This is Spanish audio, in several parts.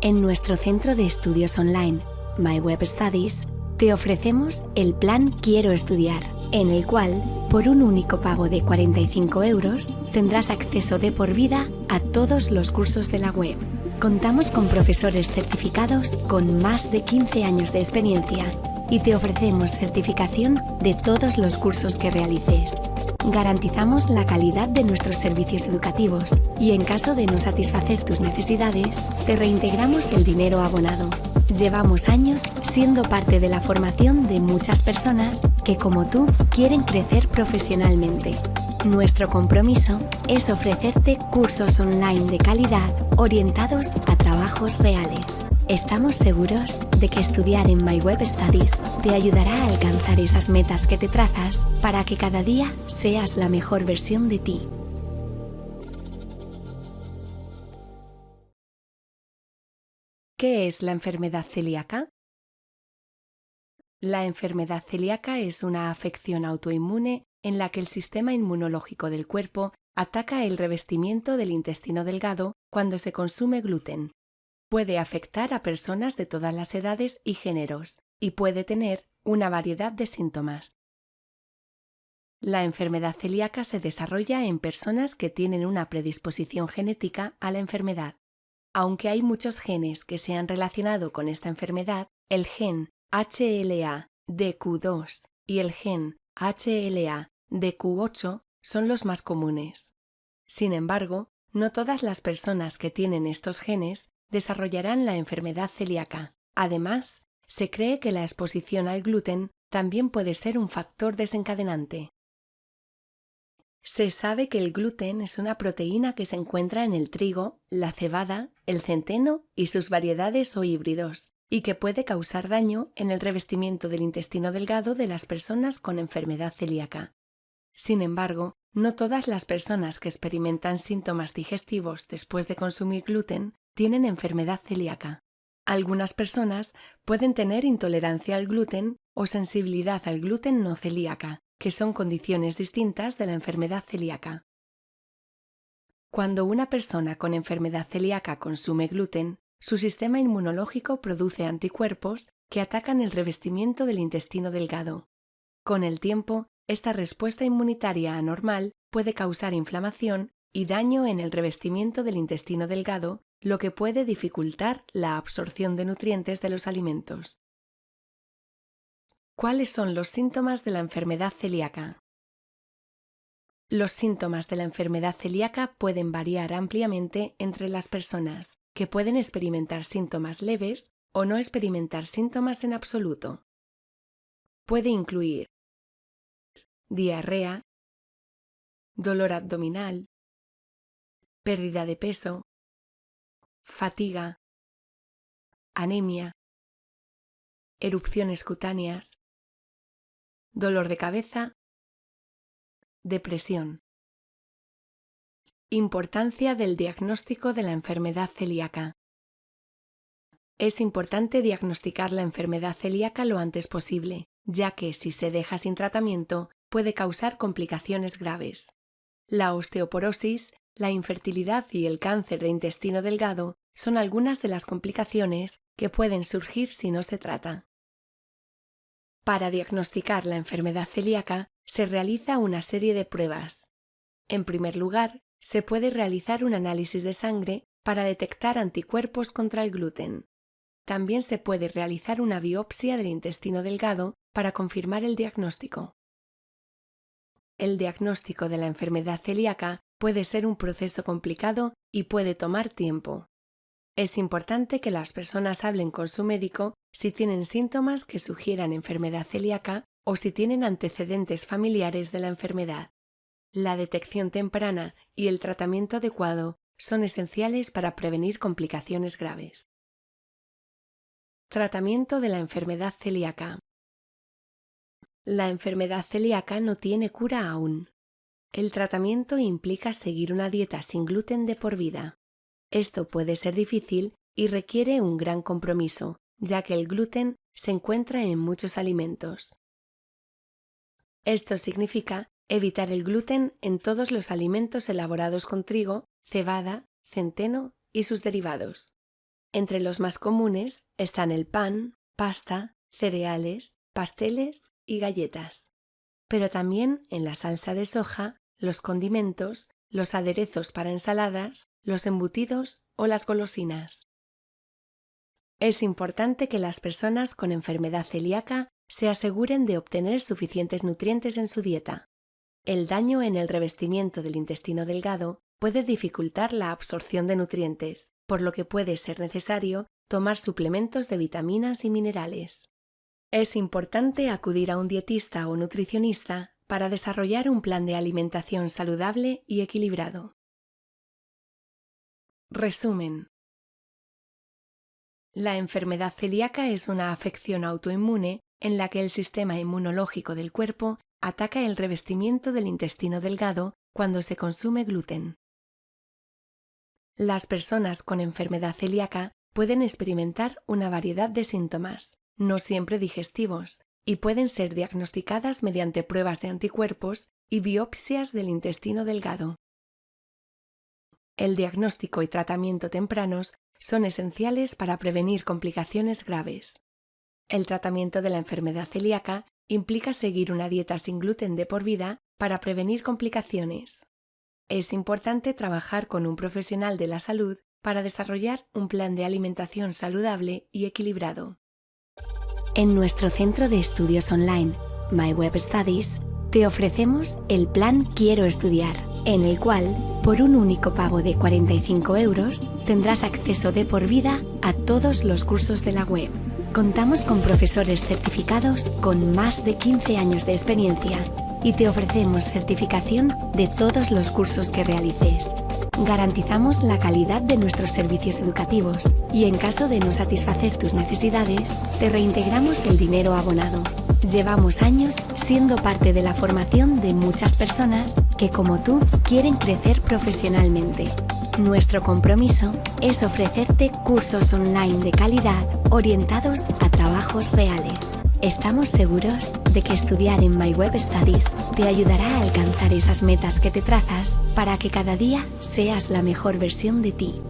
En nuestro centro de estudios online, My Web Studies, te ofrecemos el plan Quiero Estudiar, en el cual, por un único pago de 45 euros, tendrás acceso de por vida a todos los cursos de la web. Contamos con profesores certificados con más de 15 años de experiencia y te ofrecemos certificación de todos los cursos que realices. Garantizamos la calidad de nuestros servicios educativos y en caso de no satisfacer tus necesidades, te reintegramos el dinero abonado. Llevamos años siendo parte de la formación de muchas personas que, como tú, quieren crecer profesionalmente. Nuestro compromiso es ofrecerte cursos online de calidad orientados a trabajos reales. Estamos seguros de que estudiar en My Web Studies te ayudará a alcanzar esas metas que te trazas para que cada día seas la mejor versión de ti. ¿Qué es la enfermedad celíaca? La enfermedad celíaca es una afección autoinmune en la que el sistema inmunológico del cuerpo ataca el revestimiento del intestino delgado cuando se consume gluten. Puede afectar a personas de todas las edades y géneros y puede tener una variedad de síntomas. La enfermedad celíaca se desarrolla en personas que tienen una predisposición genética a la enfermedad. Aunque hay muchos genes que se han relacionado con esta enfermedad, el gen HLA-DQ2 y el gen HLA-DQ8 son los más comunes. Sin embargo, no todas las personas que tienen estos genes desarrollarán la enfermedad celíaca. Además, se cree que la exposición al gluten también puede ser un factor desencadenante. Se sabe que el gluten es una proteína que se encuentra en el trigo, la cebada, el centeno y sus variedades o híbridos, y que puede causar daño en el revestimiento del intestino delgado de las personas con enfermedad celíaca. Sin embargo, no todas las personas que experimentan síntomas digestivos después de consumir gluten tienen enfermedad celíaca. Algunas personas pueden tener intolerancia al gluten o sensibilidad al gluten no celíaca, que son condiciones distintas de la enfermedad celíaca. Cuando una persona con enfermedad celíaca consume gluten, su sistema inmunológico produce anticuerpos que atacan el revestimiento del intestino delgado. Con el tiempo, esta respuesta inmunitaria anormal puede causar inflamación y daño en el revestimiento del intestino delgado, lo que puede dificultar la absorción de nutrientes de los alimentos. ¿Cuáles son los síntomas de la enfermedad celíaca? Los síntomas de la enfermedad celíaca pueden variar ampliamente entre las personas, que pueden experimentar síntomas leves o no experimentar síntomas en absoluto. Puede incluir diarrea, dolor abdominal, pérdida de peso, fatiga, anemia, erupciones cutáneas, dolor de cabeza, depresión. Importancia del diagnóstico de la enfermedad celíaca. Es importante diagnosticar la enfermedad celíaca lo antes posible, ya que si se deja sin tratamiento puede causar complicaciones graves. La osteoporosis, la infertilidad y el cáncer de intestino delgado son algunas de las complicaciones que pueden surgir si no se trata. Para diagnosticar la enfermedad celíaca se realiza una serie de pruebas. En primer lugar, se puede realizar un análisis de sangre para detectar anticuerpos contra el gluten. También se puede realizar una biopsia del intestino delgado para confirmar el diagnóstico. El diagnóstico de la enfermedad celíaca puede ser un proceso complicado y puede tomar tiempo. Es importante que las personas hablen con su médico si tienen síntomas que sugieran enfermedad celíaca o si tienen antecedentes familiares de la enfermedad. La detección temprana y el tratamiento adecuado son esenciales para prevenir complicaciones graves. Tratamiento de la enfermedad celíaca. La enfermedad celíaca no tiene cura aún. El tratamiento implica seguir una dieta sin gluten de por vida. Esto puede ser difícil y requiere un gran compromiso, ya que el gluten se encuentra en muchos alimentos. Esto significa evitar el gluten en todos los alimentos elaborados con trigo, cebada, centeno y sus derivados. Entre los más comunes están el pan, pasta, cereales, pasteles y galletas. Pero también en la salsa de soja, los condimentos, los aderezos para ensaladas, los embutidos o las golosinas. Es importante que las personas con enfermedad celíaca se aseguren de obtener suficientes nutrientes en su dieta. El daño en el revestimiento del intestino delgado puede dificultar la absorción de nutrientes, por lo que puede ser necesario tomar suplementos de vitaminas y minerales. Es importante acudir a un dietista o nutricionista para desarrollar un plan de alimentación saludable y equilibrado. Resumen. La enfermedad celíaca es una afección autoinmune en la que el sistema inmunológico del cuerpo ataca el revestimiento del intestino delgado cuando se consume gluten. Las personas con enfermedad celíaca pueden experimentar una variedad de síntomas, no siempre digestivos, y pueden ser diagnosticadas mediante pruebas de anticuerpos y biopsias del intestino delgado. El diagnóstico y tratamiento tempranos son esenciales para prevenir complicaciones graves. El tratamiento de la enfermedad celíaca implica seguir una dieta sin gluten de por vida para prevenir complicaciones. Es importante trabajar con un profesional de la salud para desarrollar un plan de alimentación saludable y equilibrado. En nuestro centro de estudios online, My Web Studies, te ofrecemos el plan Quiero Estudiar, en el cual, por un único pago de 45 €, tendrás acceso de por vida a todos los cursos de la web. Contamos con profesores certificados con más de 15 años de experiencia y te ofrecemos certificación de todos los cursos que realices. Garantizamos la calidad de nuestros servicios educativos y en caso de no satisfacer tus necesidades, te reintegramos el dinero abonado. Llevamos años siendo parte de la formación de muchas personas que, como tú, quieren crecer profesionalmente. Nuestro compromiso es ofrecerte cursos online de calidad orientados a trabajos reales. Estamos seguros de que estudiar en My Web Studies te ayudará a alcanzar esas metas que te trazas para que cada día seas la mejor versión de ti.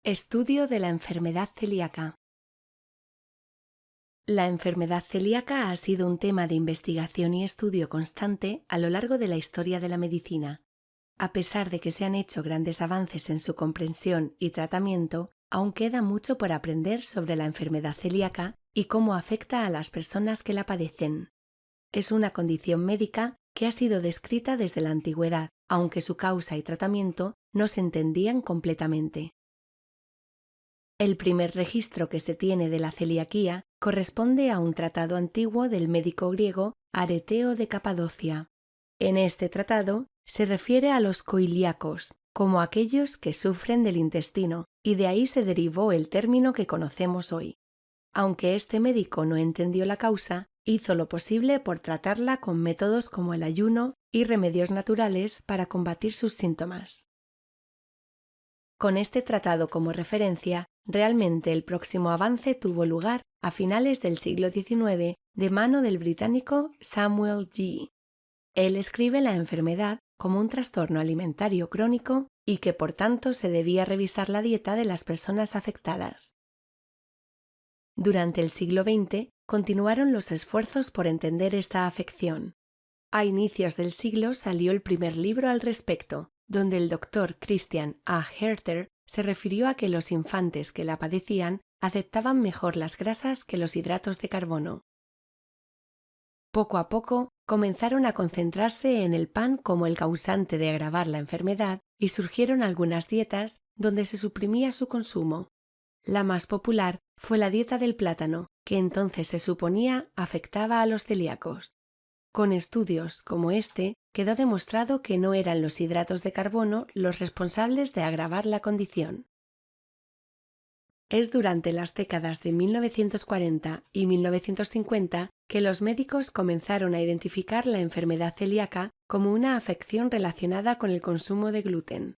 Estudio de la enfermedad celíaca. La enfermedad celíaca ha sido un tema de investigación y estudio constante a lo largo de la historia de la medicina. A pesar de que se han hecho grandes avances en su comprensión y tratamiento, aún queda mucho por aprender sobre la enfermedad celíaca y cómo afecta a las personas que la padecen. Es una condición médica que ha sido descrita desde la antigüedad, aunque su causa y tratamiento no se entendían completamente. El primer registro que se tiene de la celiaquía corresponde a un tratado antiguo del médico griego Areteo de Capadocia. En este tratado se refiere a los coilíacos como aquellos que sufren del intestino, y de ahí se derivó el término que conocemos hoy. Aunque este médico no entendió la causa, hizo lo posible por tratarla con métodos como el ayuno y remedios naturales para combatir sus síntomas. Con este tratado como referencia, realmente el próximo avance tuvo lugar a finales del siglo XIX de mano del británico Samuel G. Él escribe la enfermedad como un trastorno alimentario crónico y que por tanto se debía revisar la dieta de las personas afectadas. Durante el siglo XX continuaron los esfuerzos por entender esta afección. A inicios del siglo salió el primer libro al respecto, donde el doctor Christian A. Herter se refirió a que los infantes que la padecían aceptaban mejor las grasas que los hidratos de carbono. Poco a poco comenzaron a concentrarse en el pan como el causante de agravar la enfermedad y surgieron algunas dietas donde se suprimía su consumo. La más popular fue la dieta del plátano, que entonces se suponía afectaba a los celíacos. Con estudios como este, quedó demostrado que no eran los hidratos de carbono los responsables de agravar la condición. Es durante las décadas de 1940 y 1950 que los médicos comenzaron a identificar la enfermedad celíaca como una afección relacionada con el consumo de gluten.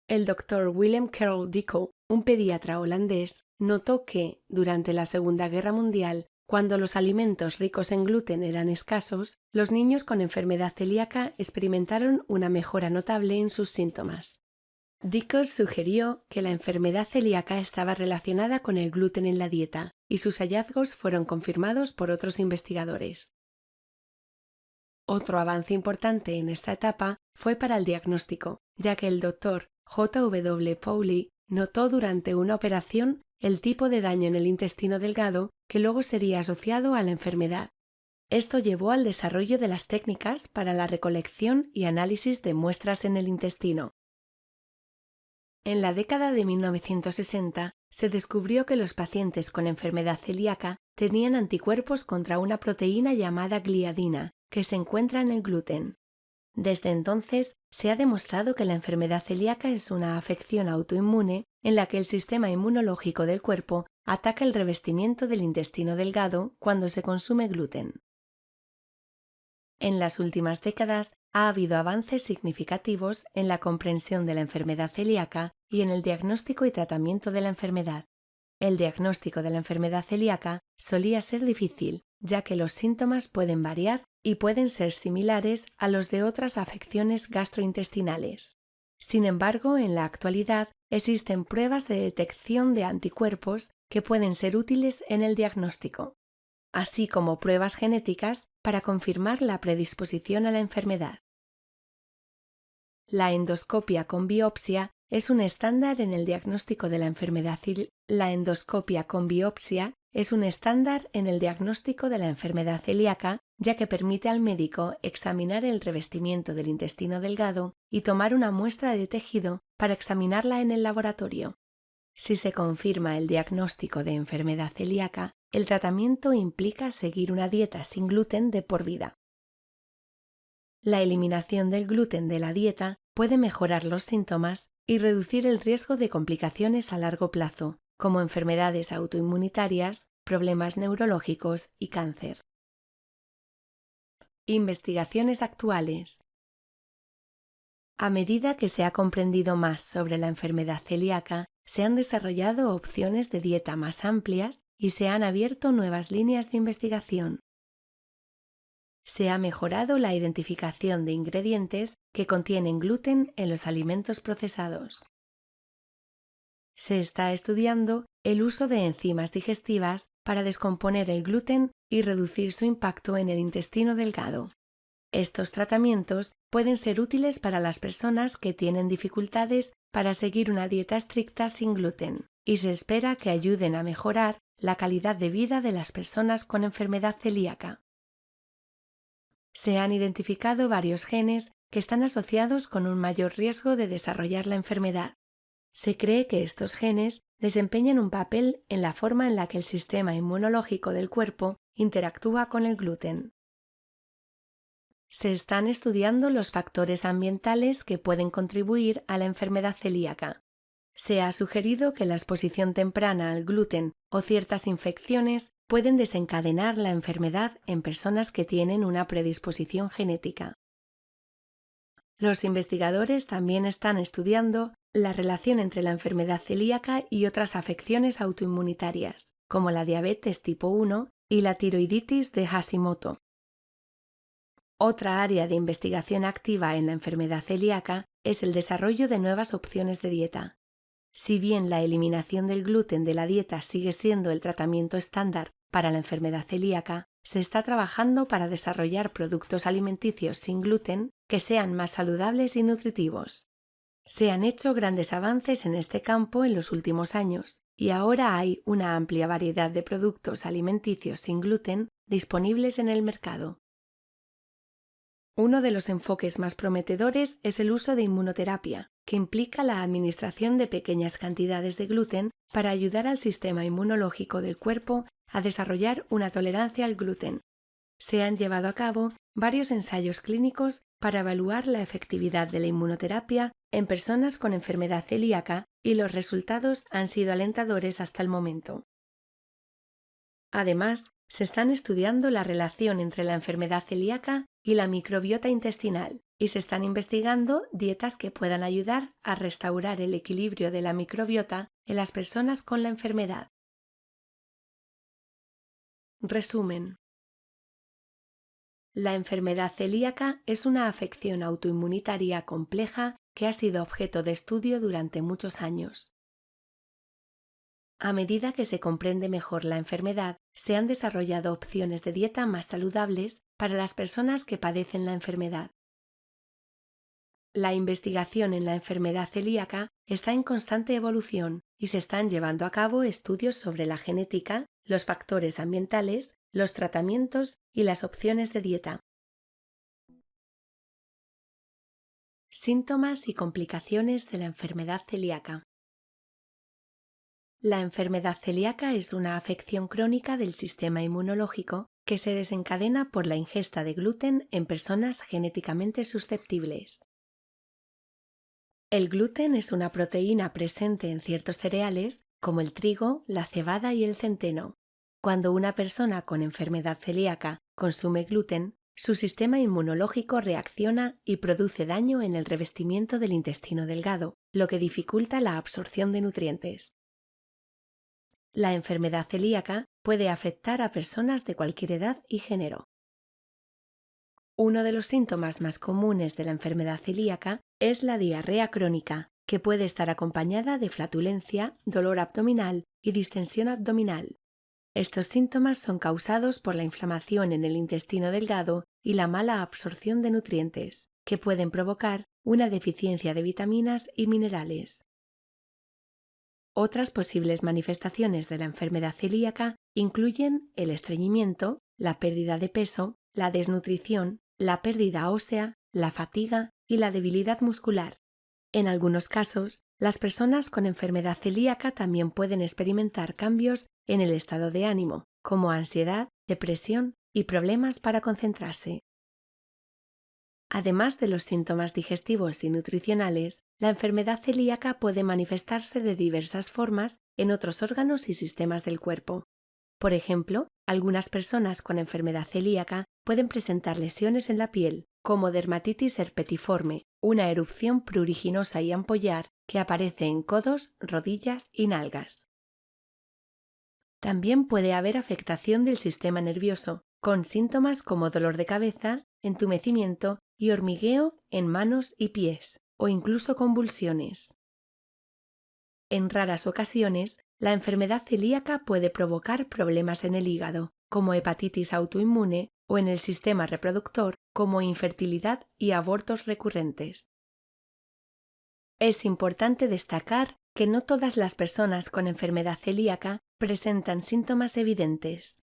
El doctor Willem Carol Dickel, un pediatra holandés, notó que, durante la Segunda Guerra Mundial, Cuando los alimentos ricos en gluten eran escasos, los niños con enfermedad celíaca experimentaron una mejora notable en sus síntomas. Dicos sugirió que la enfermedad celíaca estaba relacionada con el gluten en la dieta, y sus hallazgos fueron confirmados por otros investigadores. Otro avance importante en esta etapa fue para el diagnóstico, ya que el Dr. J. W. Pauli notó durante una operación el tipo de daño en el intestino delgado que luego sería asociado a la enfermedad. Esto llevó al desarrollo de las técnicas para la recolección y análisis de muestras en el intestino. En la década de 1960 se descubrió que los pacientes con enfermedad celíaca tenían anticuerpos contra una proteína llamada gliadina, que se encuentra en el gluten. Desde entonces se ha demostrado que la enfermedad celíaca es una afección autoinmune en la que el sistema inmunológico del cuerpo ataca el revestimiento del intestino delgado cuando se consume gluten. En las últimas décadas ha habido avances significativos en la comprensión de la enfermedad celíaca y en el diagnóstico y tratamiento de la enfermedad. El diagnóstico de la enfermedad celíaca solía ser difícil, ya que los síntomas pueden variar y pueden ser similares a los de otras afecciones gastrointestinales. Sin embargo, en la actualidad existen pruebas de detección de anticuerpos que pueden ser útiles en el diagnóstico, así como pruebas genéticas para confirmar la predisposición a la enfermedad. La endoscopia con biopsia es un estándar en el diagnóstico de la enfermedad celíaca, ya que permite al médico examinar el revestimiento del intestino delgado y tomar una muestra de tejido para examinarla en el laboratorio. Si se confirma el diagnóstico de enfermedad celíaca, el tratamiento implica seguir una dieta sin gluten de por vida. La eliminación del gluten de la dieta puede mejorar los síntomas y reducir el riesgo de complicaciones a largo plazo, como enfermedades autoinmunitarias, problemas neurológicos y cáncer. Investigaciones actuales. A medida que se ha comprendido más sobre la enfermedad celíaca, se han desarrollado opciones de dieta más amplias y se han abierto nuevas líneas de investigación. Se ha mejorado la identificación de ingredientes que contienen gluten en los alimentos procesados. Se está estudiando el uso de enzimas digestivas para descomponer el gluten y reducir su impacto en el intestino delgado. Estos tratamientos pueden ser útiles para las personas que tienen dificultades para seguir una dieta estricta sin gluten, y se espera que ayuden a mejorar la calidad de vida de las personas con enfermedad celíaca. Se han identificado varios genes que están asociados con un mayor riesgo de desarrollar la enfermedad. Se cree que estos genes desempeñan un papel en la forma en la que el sistema inmunológico del cuerpo interactúa con el gluten. Se están estudiando los factores ambientales que pueden contribuir a la enfermedad celíaca. Se ha sugerido que la exposición temprana al gluten o ciertas infecciones pueden desencadenar la enfermedad en personas que tienen una predisposición genética. Los investigadores también están estudiando la relación entre la enfermedad celíaca y otras afecciones autoinmunitarias, como la diabetes tipo 1 y la tiroiditis de Hashimoto. Otra área de investigación activa en la enfermedad celíaca es el desarrollo de nuevas opciones de dieta. Si bien la eliminación del gluten de la dieta sigue siendo el tratamiento estándar para la enfermedad celíaca, se está trabajando para desarrollar productos alimenticios sin gluten que sean más saludables y nutritivos. Se han hecho grandes avances en este campo en los últimos años y ahora hay una amplia variedad de productos alimenticios sin gluten disponibles en el mercado. Uno de los enfoques más prometedores es el uso de inmunoterapia, que implica la administración de pequeñas cantidades de gluten para ayudar al sistema inmunológico del cuerpo a desarrollar una tolerancia al gluten. Se han llevado a cabo varios ensayos clínicos para evaluar la efectividad de la inmunoterapia en personas con enfermedad celíaca y los resultados han sido alentadores hasta el momento. Además, se están estudiando la relación entre la enfermedad celíaca y la microbiota intestinal y se están investigando dietas que puedan ayudar a restaurar el equilibrio de la microbiota en las personas con la enfermedad. Resumen. La enfermedad celíaca es una afección autoinmunitaria compleja que ha sido objeto de estudio durante muchos años. A medida que se comprende mejor la enfermedad, se han desarrollado opciones de dieta más saludables para las personas que padecen la enfermedad. La investigación en la enfermedad celíaca está en constante evolución y se están llevando a cabo estudios sobre la genética, los factores ambientales, los tratamientos y las opciones de dieta. Síntomas y complicaciones de la enfermedad celíaca. La enfermedad celíaca es una afección crónica del sistema inmunológico que se desencadena por la ingesta de gluten en personas genéticamente susceptibles. El gluten es una proteína presente en ciertos cereales como el trigo, la cebada y el centeno. Cuando una persona con enfermedad celíaca consume gluten, su sistema inmunológico reacciona y produce daño en el revestimiento del intestino delgado, lo que dificulta la absorción de nutrientes. La enfermedad celíaca puede afectar a personas de cualquier edad y género. Uno de los síntomas más comunes de la enfermedad celíaca es la diarrea crónica, que puede estar acompañada de flatulencia, dolor abdominal y distensión abdominal. Estos síntomas son causados por la inflamación en el intestino delgado y la mala absorción de nutrientes, que pueden provocar una deficiencia de vitaminas y minerales. Otras posibles manifestaciones de la enfermedad celíaca incluyen el estreñimiento, la pérdida de peso, la desnutrición, la pérdida ósea, la fatiga y la debilidad muscular. En algunos casos, las personas con enfermedad celíaca también pueden experimentar cambios en el estado de ánimo, como ansiedad, depresión y problemas para concentrarse. Además de los síntomas digestivos y nutricionales, la enfermedad celíaca puede manifestarse de diversas formas en otros órganos y sistemas del cuerpo. Por ejemplo, algunas personas con enfermedad celíaca pueden presentar lesiones en la piel, como dermatitis herpetiforme, una erupción pruriginosa y ampollar que aparece en codos, rodillas y nalgas. También puede haber afectación del sistema nervioso, con síntomas como dolor de cabeza, entumecimiento y hormigueo en manos y pies, o incluso convulsiones. En raras ocasiones, la enfermedad celíaca puede provocar problemas en el hígado, como hepatitis autoinmune, o en el sistema reproductor, como infertilidad y abortos recurrentes. Es importante destacar que no todas las personas con enfermedad celíaca presentan síntomas evidentes.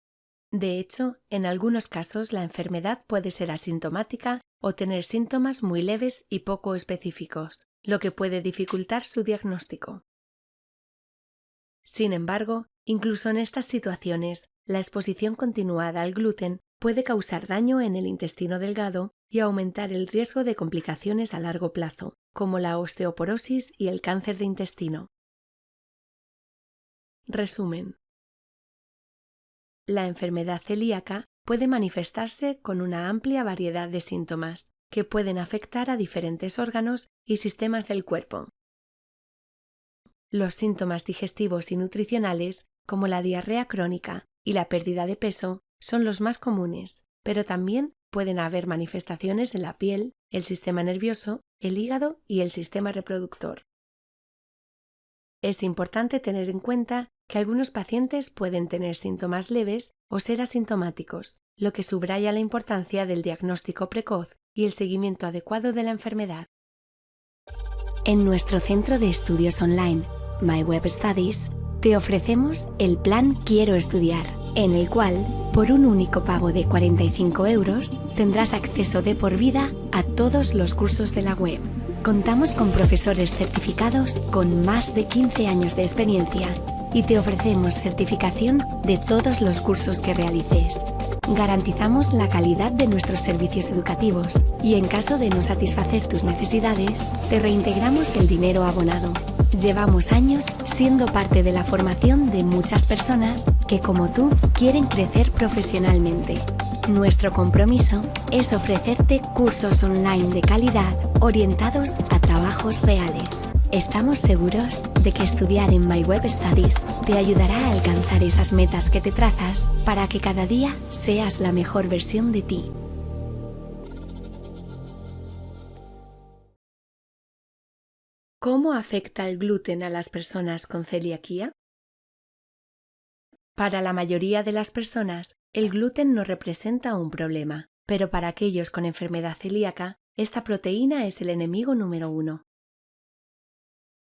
De hecho, en algunos casos la enfermedad puede ser asintomática o tener síntomas muy leves y poco específicos, lo que puede dificultar su diagnóstico. Sin embargo, incluso en estas situaciones, la exposición continuada al gluten puede causar daño en el intestino delgado y aumentar el riesgo de complicaciones a largo plazo, como la osteoporosis y el cáncer de intestino. Resumen. La enfermedad celíaca puede manifestarse con una amplia variedad de síntomas que pueden afectar a diferentes órganos y sistemas del cuerpo. Los síntomas digestivos y nutricionales, como la diarrea crónica y la pérdida de peso, son los más comunes, pero también pueden haber manifestaciones en la piel, el sistema nervioso, el hígado y el sistema reproductor. Es importante tener en cuenta que algunos pacientes pueden tener síntomas leves o ser asintomáticos, lo que subraya la importancia del diagnóstico precoz y el seguimiento adecuado de la enfermedad. En nuestro centro de estudios online, My Web Studies, te ofrecemos el plan Quiero Estudiar, en el cual, por un único pago de 45 €, tendrás acceso de por vida a todos los cursos de la web. Contamos con profesores certificados con más de 15 años de experiencia y te ofrecemos certificación de todos los cursos que realices. Garantizamos la calidad de nuestros servicios educativos y en caso de no satisfacer tus necesidades, te reintegramos el dinero abonado. Llevamos años siendo parte de la formación de muchas personas que, como tú, quieren crecer profesionalmente. Nuestro compromiso es ofrecerte cursos online de calidad orientados a trabajos reales. Estamos seguros de que estudiar en My Web Studies te ayudará a alcanzar esas metas que te trazas para que cada día seas la mejor versión de ti. ¿Cómo afecta el gluten a las personas con celiaquía? Para la mayoría de las personas, el gluten no representa un problema, pero para aquellos con enfermedad celíaca, esta proteína es el enemigo número 1.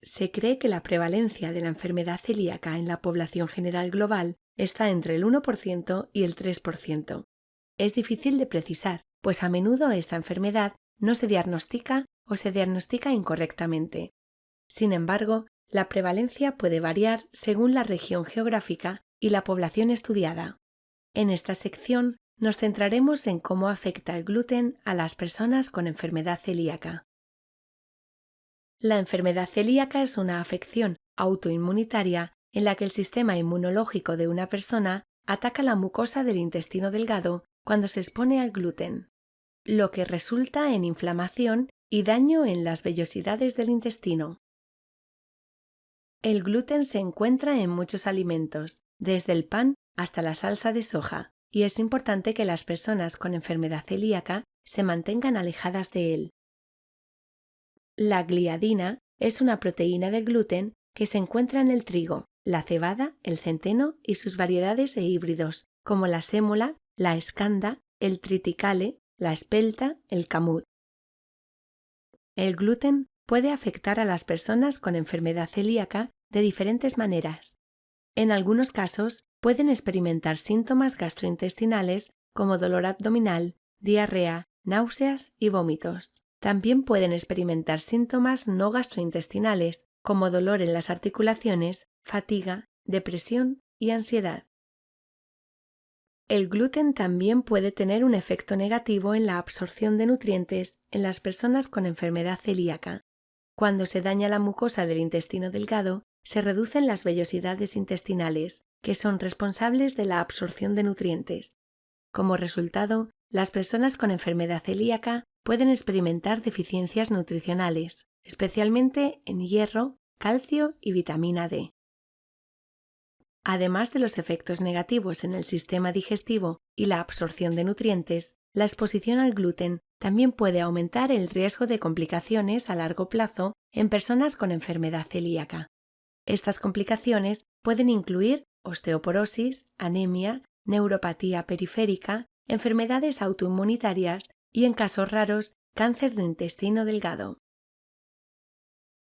Se cree que la prevalencia de la enfermedad celíaca en la población general global está entre el 1% y el 3%. Es difícil de precisar, pues a menudo esta enfermedad no se diagnostica o se diagnostica incorrectamente. Sin embargo, la prevalencia puede variar según la región geográfica y la población estudiada. En esta sección nos centraremos en cómo afecta el gluten a las personas con enfermedad celíaca. La enfermedad celíaca es una afección autoinmunitaria en la que el sistema inmunológico de una persona ataca la mucosa del intestino delgado cuando se expone al gluten, lo que resulta en inflamación y daño en las vellosidades del intestino. El gluten se encuentra en muchos alimentos, desde el pan hasta la salsa de soja, y es importante que las personas con enfermedad celíaca se mantengan alejadas de él. La gliadina es una proteína del gluten que se encuentra en el trigo, la cebada, el centeno y sus variedades e híbridos, como la sémola, la escanda, el triticale, la espelta, el camut. El gluten puede afectar a las personas con enfermedad celíaca de diferentes maneras. En algunos casos pueden experimentar síntomas gastrointestinales como dolor abdominal, diarrea, náuseas y vómitos. También pueden experimentar síntomas no gastrointestinales como dolor en las articulaciones, fatiga, depresión y ansiedad. El gluten también puede tener un efecto negativo en la absorción de nutrientes en las personas con enfermedad celíaca. Cuando se daña la mucosa del intestino delgado, se reducen las vellosidades intestinales, que son responsables de la absorción de nutrientes. Como resultado, las personas con enfermedad celíaca pueden experimentar deficiencias nutricionales, especialmente en hierro, calcio y vitamina D. Además de los efectos negativos en el sistema digestivo y la absorción de nutrientes, la exposición al gluten también puede aumentar el riesgo de complicaciones a largo plazo en personas con enfermedad celíaca. Estas complicaciones pueden incluir osteoporosis, anemia, neuropatía periférica, enfermedades autoinmunitarias y, en casos raros, cáncer de intestino delgado.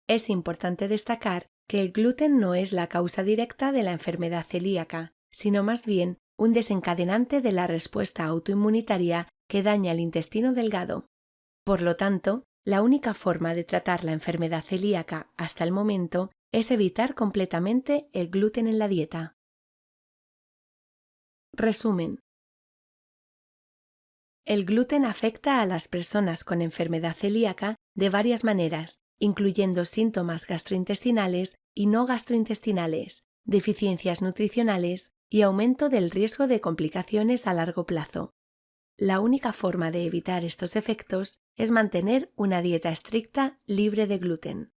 Es importante destacar que el gluten no es la causa directa de la enfermedad celíaca, sino más bien un desencadenante de la respuesta autoinmunitaria que daña el intestino delgado. Por lo tanto, la única forma de tratar la enfermedad celíaca hasta el momento es evitar completamente el gluten en la dieta. Resumen. El gluten afecta a las personas con enfermedad celíaca de varias maneras, incluyendo síntomas gastrointestinales y no gastrointestinales, deficiencias nutricionales y aumento del riesgo de complicaciones a largo plazo. La única forma de evitar estos efectos es mantener una dieta estricta libre de gluten.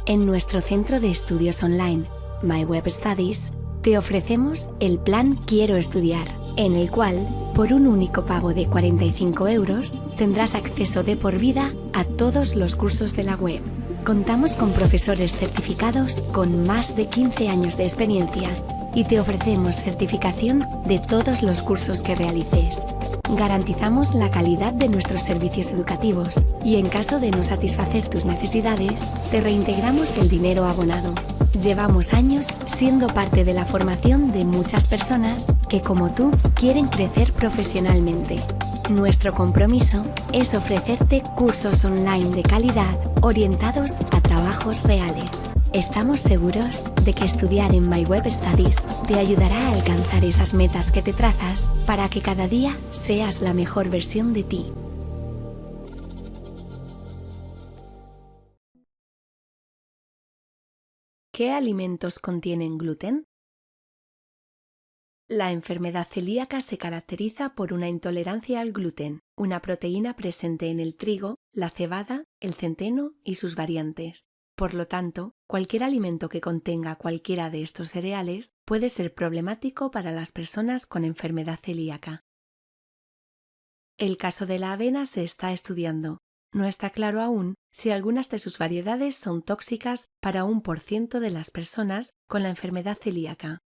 En nuestro centro de estudios online, My Web Studies, te ofrecemos el plan Quiero Estudiar, en el cual, por un único pago de 45 euros, tendrás acceso de por vida a todos los cursos de la web. Contamos con profesores certificados con más de 15 años de experiencia y te ofrecemos certificación de todos los cursos que realices. Garantizamos la calidad de nuestros servicios educativos y en caso de no satisfacer tus necesidades, te reintegramos el dinero abonado. Llevamos años siendo parte de la formación de muchas personas que, como tú, quieren crecer profesionalmente. Nuestro compromiso es ofrecerte cursos online de calidad orientados a trabajos reales. Estamos seguros de que estudiar en My Web Studies te ayudará a alcanzar esas metas que te trazas para que cada día seas la mejor versión de ti. ¿Qué alimentos contienen gluten? La enfermedad celíaca se caracteriza por una intolerancia al gluten, una proteína presente en el trigo, la cebada, el centeno y sus variantes. Por lo tanto, cualquier alimento que contenga cualquiera de estos cereales puede ser problemático para las personas con enfermedad celíaca. El caso de la avena se está estudiando. No está claro aún si algunas de sus variedades son tóxicas para 1% de las personas con la enfermedad celíaca.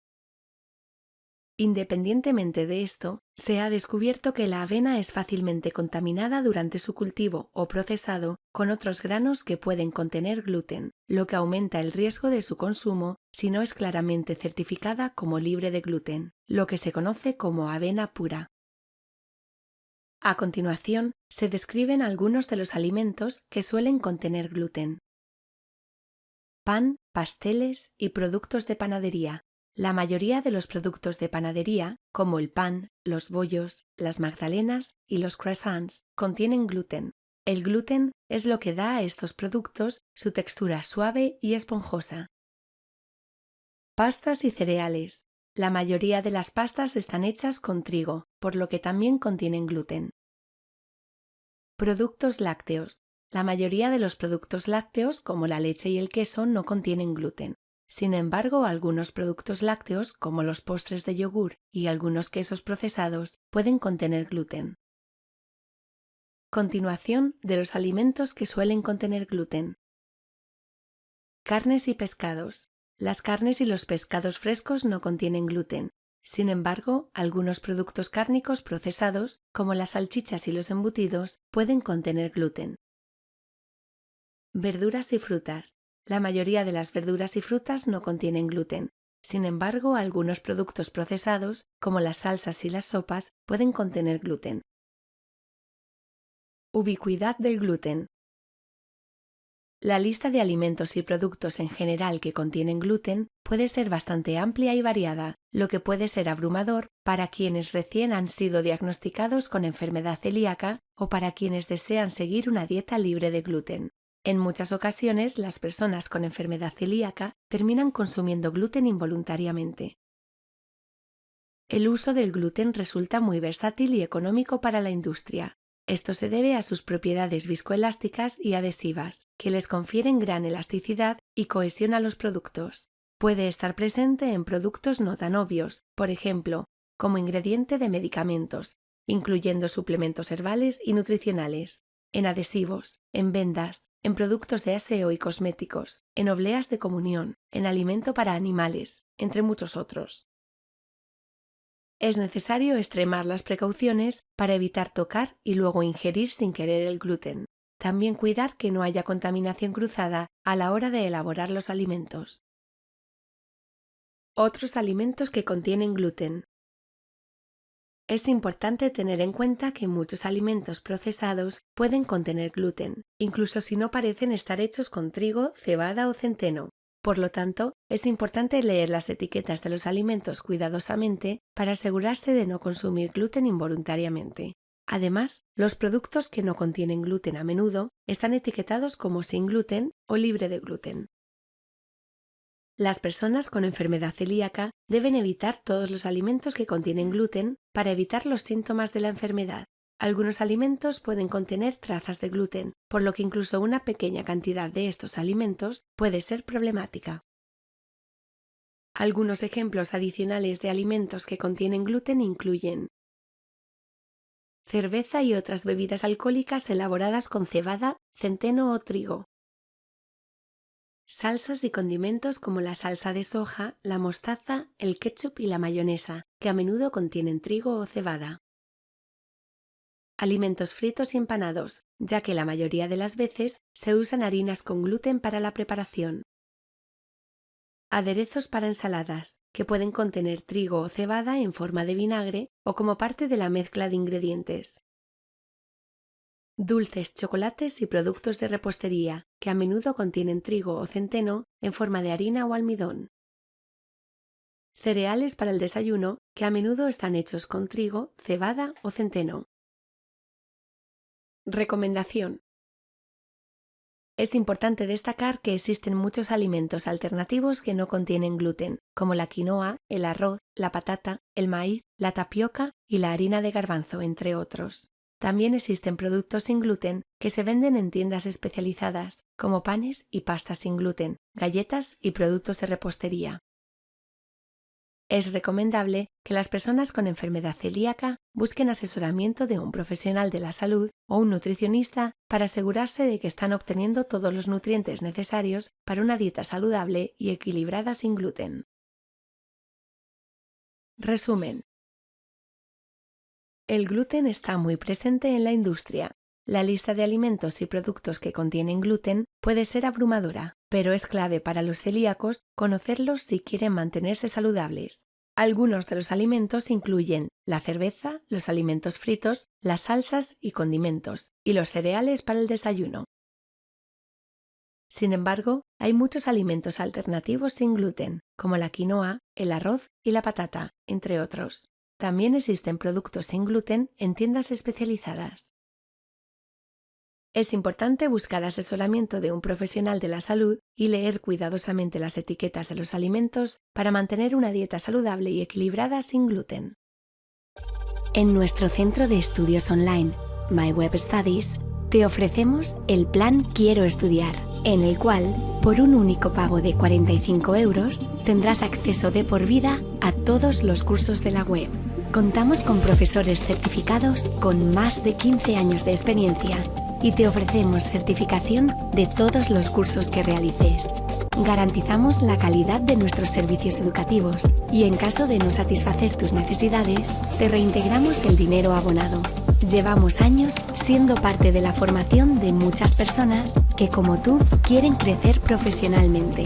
Independientemente de esto, se ha descubierto que la avena es fácilmente contaminada durante su cultivo o procesado con otros granos que pueden contener gluten, lo que aumenta el riesgo de su consumo si no es claramente certificada como libre de gluten, lo que se conoce como avena pura. A continuación, se describen algunos de los alimentos que suelen contener gluten. Pan, pasteles y productos de panadería. La mayoría de los productos de panadería, como el pan, los bollos, las magdalenas y los croissants, contienen gluten. El gluten es lo que da a estos productos su textura suave y esponjosa. Pastas y cereales. La mayoría de las pastas están hechas con trigo, por lo que también contienen gluten. Productos lácteos. La mayoría de los productos lácteos, como la leche y el queso, no contienen gluten. Sin embargo, algunos productos lácteos, como los postres de yogur y algunos quesos procesados, pueden contener gluten. Continuación de los alimentos que suelen contener gluten. Carnes y pescados. Las carnes y los pescados frescos no contienen gluten. Sin embargo, algunos productos cárnicos procesados, como las salchichas y los embutidos, pueden contener gluten. Verduras y frutas. La mayoría de las verduras y frutas no contienen gluten. Sin embargo, algunos productos procesados, como las salsas y las sopas, pueden contener gluten. Ubicuidad del gluten. La lista de alimentos y productos en general que contienen gluten puede ser bastante amplia y variada, lo que puede ser abrumador para quienes recién han sido diagnosticados con enfermedad celíaca o para quienes desean seguir una dieta libre de gluten. En muchas ocasiones, las personas con enfermedad celíaca terminan consumiendo gluten involuntariamente. El uso del gluten resulta muy versátil y económico para la industria. Esto se debe a sus propiedades viscoelásticas y adhesivas, que les confieren gran elasticidad y cohesión a los productos. Puede estar presente en productos no tan obvios, por ejemplo, como ingrediente de medicamentos, incluyendo suplementos herbales y nutricionales, en adhesivos, en vendas, en productos de aseo y cosméticos, en obleas de comunión, en alimento para animales, entre muchos otros. Es necesario extremar las precauciones para evitar tocar y luego ingerir sin querer el gluten. También cuidar que no haya contaminación cruzada a la hora de elaborar los alimentos. Otros alimentos que contienen gluten. Es importante tener en cuenta que muchos alimentos procesados pueden contener gluten, incluso si no parecen estar hechos con trigo, cebada o centeno. Por lo tanto, es importante leer las etiquetas de los alimentos cuidadosamente para asegurarse de no consumir gluten involuntariamente. Además, los productos que no contienen gluten a menudo están etiquetados como sin gluten o libre de gluten. Las personas con enfermedad celíaca deben evitar todos los alimentos que contienen gluten para evitar los síntomas de la enfermedad. Algunos alimentos pueden contener trazas de gluten, por lo que incluso una pequeña cantidad de estos alimentos puede ser problemática. Algunos ejemplos adicionales de alimentos que contienen gluten incluyen cerveza y otras bebidas alcohólicas elaboradas con cebada, centeno o trigo. Salsas y condimentos como la salsa de soja, la mostaza, el ketchup y la mayonesa, que a menudo contienen trigo o cebada. Alimentos fritos y empanados, ya que la mayoría de las veces se usan harinas con gluten para la preparación. Aderezos para ensaladas, que pueden contener trigo o cebada en forma de vinagre o como parte de la mezcla de ingredientes. Dulces, chocolates y productos de repostería, que a menudo contienen trigo o centeno en forma de harina o almidón. Cereales para el desayuno, que a menudo están hechos con trigo, cebada o centeno. Recomendación. Es importante destacar que existen muchos alimentos alternativos que no contienen gluten, como la quinoa, el arroz, la patata, el maíz, la tapioca y la harina de garbanzo, entre otros. También existen productos sin gluten que se venden en tiendas especializadas, como panes y pastas sin gluten, galletas y productos de repostería. Es recomendable que las personas con enfermedad celíaca busquen asesoramiento de un profesional de la salud o un nutricionista para asegurarse de que están obteniendo todos los nutrientes necesarios para una dieta saludable y equilibrada sin gluten. Resumen. El gluten está muy presente en la industria. La lista de alimentos y productos que contienen gluten puede ser abrumadora, pero es clave para los celíacos conocerlos si quieren mantenerse saludables. Algunos de los alimentos incluyen la cerveza, los alimentos fritos, las salsas y condimentos, y los cereales para el desayuno. Sin embargo, hay muchos alimentos alternativos sin gluten, como la quinoa, el arroz y la patata, entre otros. También existen productos sin gluten en tiendas especializadas. Es importante buscar asesoramiento de un profesional de la salud y leer cuidadosamente las etiquetas de los alimentos para mantener una dieta saludable y equilibrada sin gluten. En nuestro centro de estudios online, My Web Studies, te ofrecemos el plan Quiero Estudiar, en el cual, por un único pago de 45 euros, tendrás acceso de por vida a todos los cursos de la web. Contamos con profesores certificados con más de 15 años de experiencia y te ofrecemos certificación de todos los cursos que realices. Garantizamos la calidad de nuestros servicios educativos y en caso de no satisfacer tus necesidades, te reintegramos el dinero abonado. Llevamos años siendo parte de la formación de muchas personas que, como tú, quieren crecer profesionalmente.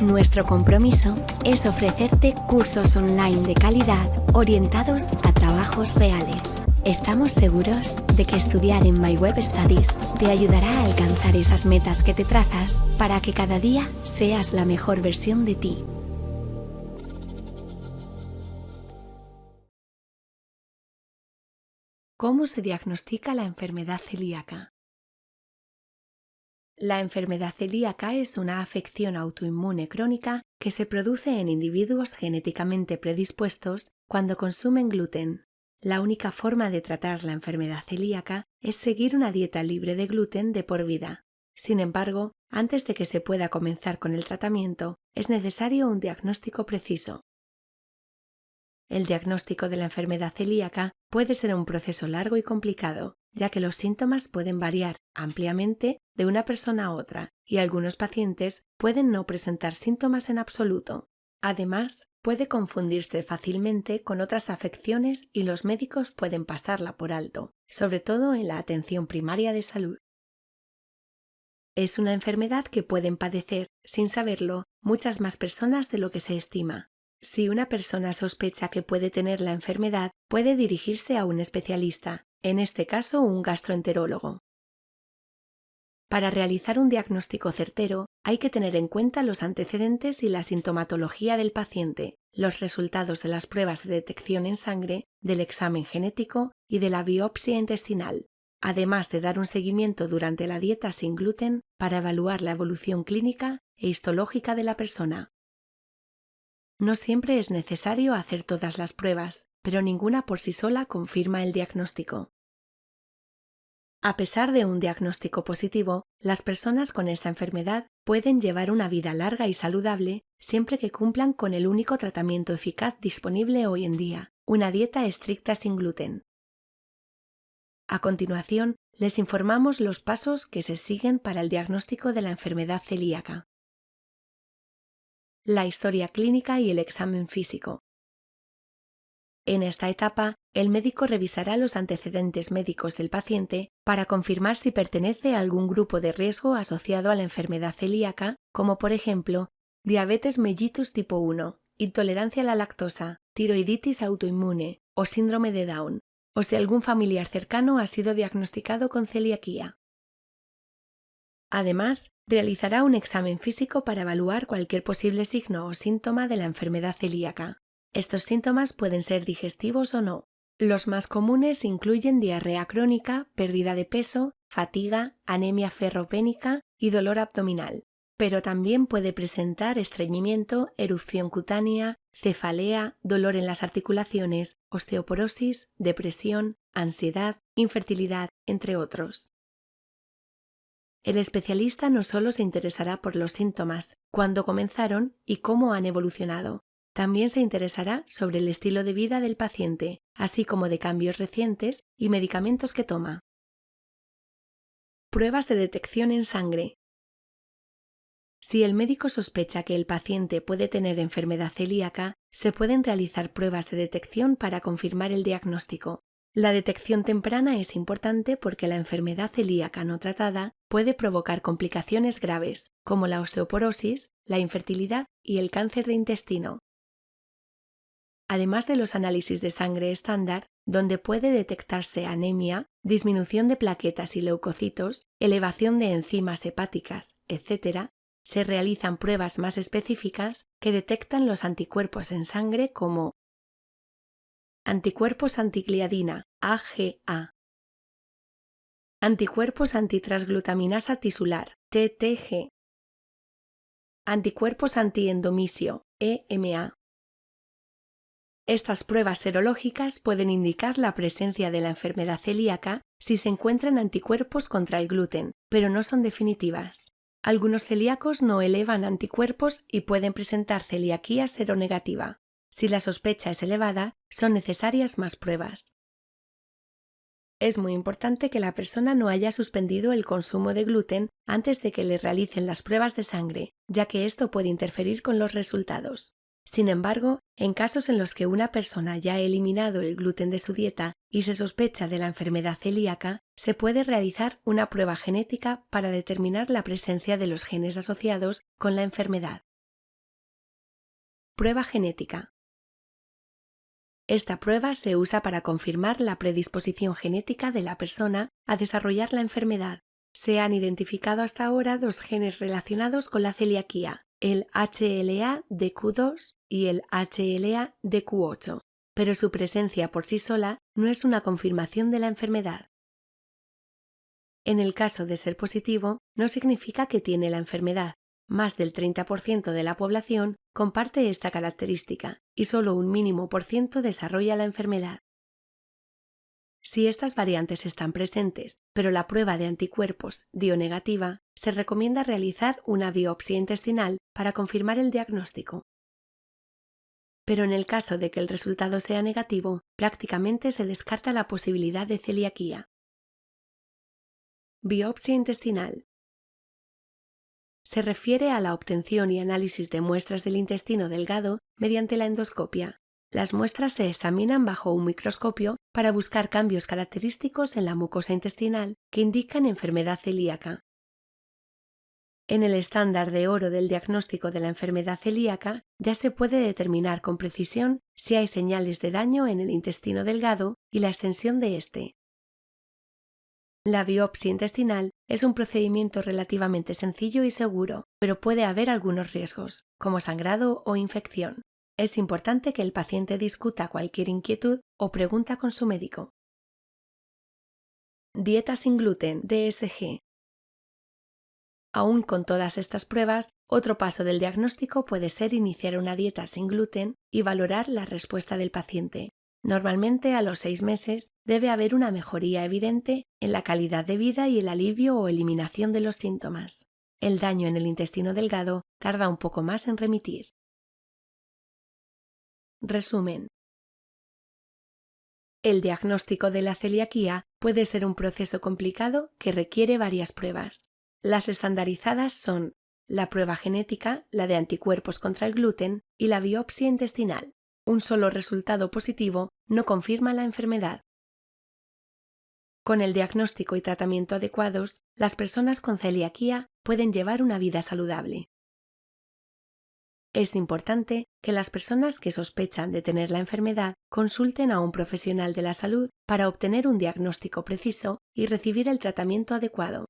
Nuestro compromiso es ofrecerte cursos online de calidad orientados a trabajos reales. Estamos seguros de que estudiar en My Web Studies te ayudará a alcanzar esas metas que te trazas para que cada día seas la mejor versión de ti. ¿Cómo se diagnostica la enfermedad celíaca? La enfermedad celíaca es una afección autoinmune crónica que se produce en individuos genéticamente predispuestos cuando consumen gluten. La única forma de tratar la enfermedad celíaca es seguir una dieta libre de gluten de por vida. Sin embargo, antes de que se pueda comenzar con el tratamiento, es necesario un diagnóstico preciso. El diagnóstico de la enfermedad celíaca puede ser un proceso largo y complicado, ya que los síntomas pueden variar ampliamente de una persona a otra y algunos pacientes pueden no presentar síntomas en absoluto. Además, puede confundirse fácilmente con otras afecciones y los médicos pueden pasarla por alto, sobre todo en la atención primaria de salud. Es una enfermedad que pueden padecer, sin saberlo, muchas más personas de lo que se estima. Si una persona sospecha que puede tener la enfermedad, puede dirigirse a un especialista, en este caso un gastroenterólogo. Para realizar un diagnóstico certero, hay que tener en cuenta los antecedentes y la sintomatología del paciente, los resultados de las pruebas de detección en sangre, del examen genético y de la biopsia intestinal, además de dar un seguimiento durante la dieta sin gluten para evaluar la evolución clínica e histológica de la persona. No siempre es necesario hacer todas las pruebas, pero ninguna por sí sola confirma el diagnóstico. A pesar de un diagnóstico positivo, las personas con esta enfermedad pueden llevar una vida larga y saludable siempre que cumplan con el único tratamiento eficaz disponible hoy en día, una dieta estricta sin gluten. A continuación, les informamos los pasos que se siguen para el diagnóstico de la enfermedad celíaca. La historia clínica y el examen físico. En esta etapa, el médico revisará los antecedentes médicos del paciente para confirmar si pertenece a algún grupo de riesgo asociado a la enfermedad celíaca, como por ejemplo, diabetes mellitus tipo 1, intolerancia a la lactosa, tiroiditis autoinmune o síndrome de Down, o si algún familiar cercano ha sido diagnosticado con celiaquía. Además, realizará un examen físico para evaluar cualquier posible signo o síntoma de la enfermedad celíaca. Estos síntomas pueden ser digestivos o no. Los más comunes incluyen diarrea crónica, pérdida de peso, fatiga, anemia ferropénica y dolor abdominal, pero también puede presentar estreñimiento, erupción cutánea, cefalea, dolor en las articulaciones, osteoporosis, depresión, ansiedad, infertilidad, entre otros. El especialista no solo se interesará por los síntomas, cuándo comenzaron y cómo han evolucionado. También se interesará sobre el estilo de vida del paciente, así como de cambios recientes y medicamentos que toma. Pruebas de detección en sangre. Si el médico sospecha que el paciente puede tener enfermedad celíaca, se pueden realizar pruebas de detección para confirmar el diagnóstico. La detección temprana es importante porque la enfermedad celíaca no tratada puede provocar complicaciones graves, como la osteoporosis, la infertilidad y el cáncer de intestino. Además de los análisis de sangre estándar, donde puede detectarse anemia, disminución de plaquetas y leucocitos, elevación de enzimas hepáticas, etc., se realizan pruebas más específicas que detectan los anticuerpos en sangre como anticuerpos antigliadina, AGA, anticuerpos antitransglutaminasa tisular, TTG, anticuerpos antiendomisio, EMA. Estas pruebas serológicas pueden indicar la presencia de la enfermedad celíaca si se encuentran anticuerpos contra el gluten, pero no son definitivas. Algunos celíacos no elevan anticuerpos y pueden presentar celiaquía seronegativa. Si la sospecha es elevada, son necesarias más pruebas. Es muy importante que la persona no haya suspendido el consumo de gluten antes de que le realicen las pruebas de sangre, ya que esto puede interferir con los resultados. Sin embargo, en casos en los que una persona ya ha eliminado el gluten de su dieta y se sospecha de la enfermedad celíaca, se puede realizar una prueba genética para determinar la presencia de los genes asociados con la enfermedad. Prueba genética. Esta prueba se usa para confirmar la predisposición genética de la persona a desarrollar la enfermedad. Se han identificado hasta ahora dos genes relacionados con la celiaquía, el HLA-DQ2 y el HLA-DQ8, pero su presencia por sí sola no es una confirmación de la enfermedad. En el caso de ser positivo, no significa que tiene la enfermedad. Más del 30% de la población comparte esta característica y solo un mínimo por ciento desarrolla la enfermedad. Si estas variantes están presentes, pero la prueba de anticuerpos dio negativa, se recomienda realizar una biopsia intestinal para confirmar el diagnóstico. Pero en el caso de que el resultado sea negativo, prácticamente se descarta la posibilidad de celiaquía. Biopsia intestinal. Se refiere a la obtención y análisis de muestras del intestino delgado mediante la endoscopia. Las muestras se examinan bajo un microscopio para buscar cambios característicos en la mucosa intestinal que indican enfermedad celíaca. En el estándar de oro del diagnóstico de la enfermedad celíaca ya se puede determinar con precisión si hay señales de daño en el intestino delgado y la extensión de este. La biopsia intestinal es un procedimiento relativamente sencillo y seguro, pero puede haber algunos riesgos, como sangrado o infección. Es importante que el paciente discuta cualquier inquietud o pregunta con su médico. Dieta sin gluten, DSG. Aún con todas estas pruebas, otro paso del diagnóstico puede ser iniciar una dieta sin gluten y valorar la respuesta del paciente. Normalmente a los 6 meses debe haber una mejoría evidente en la calidad de vida y el alivio o eliminación de los síntomas. El daño en el intestino delgado tarda un poco más en remitir. Resumen. El diagnóstico de la celiaquía puede ser un proceso complicado que requiere varias pruebas. Las estandarizadas son la prueba genética, la de anticuerpos contra el gluten y la biopsia intestinal. Un solo resultado positivo no confirma la enfermedad. Con el diagnóstico y tratamiento adecuados, las personas con celiaquía pueden llevar una vida saludable. Es importante que las personas que sospechan de tener la enfermedad consulten a un profesional de la salud para obtener un diagnóstico preciso y recibir el tratamiento adecuado.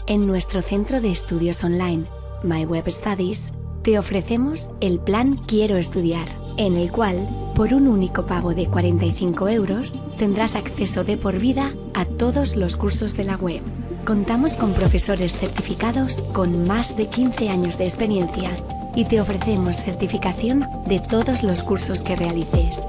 En nuestro centro de estudios online, My Web Studies, te ofrecemos el plan Quiero Estudiar, en el cual, por un único pago de 45 €, tendrás acceso de por vida a todos los cursos de la web. Contamos con profesores certificados con más de 15 años de experiencia y te ofrecemos certificación de todos los cursos que realices.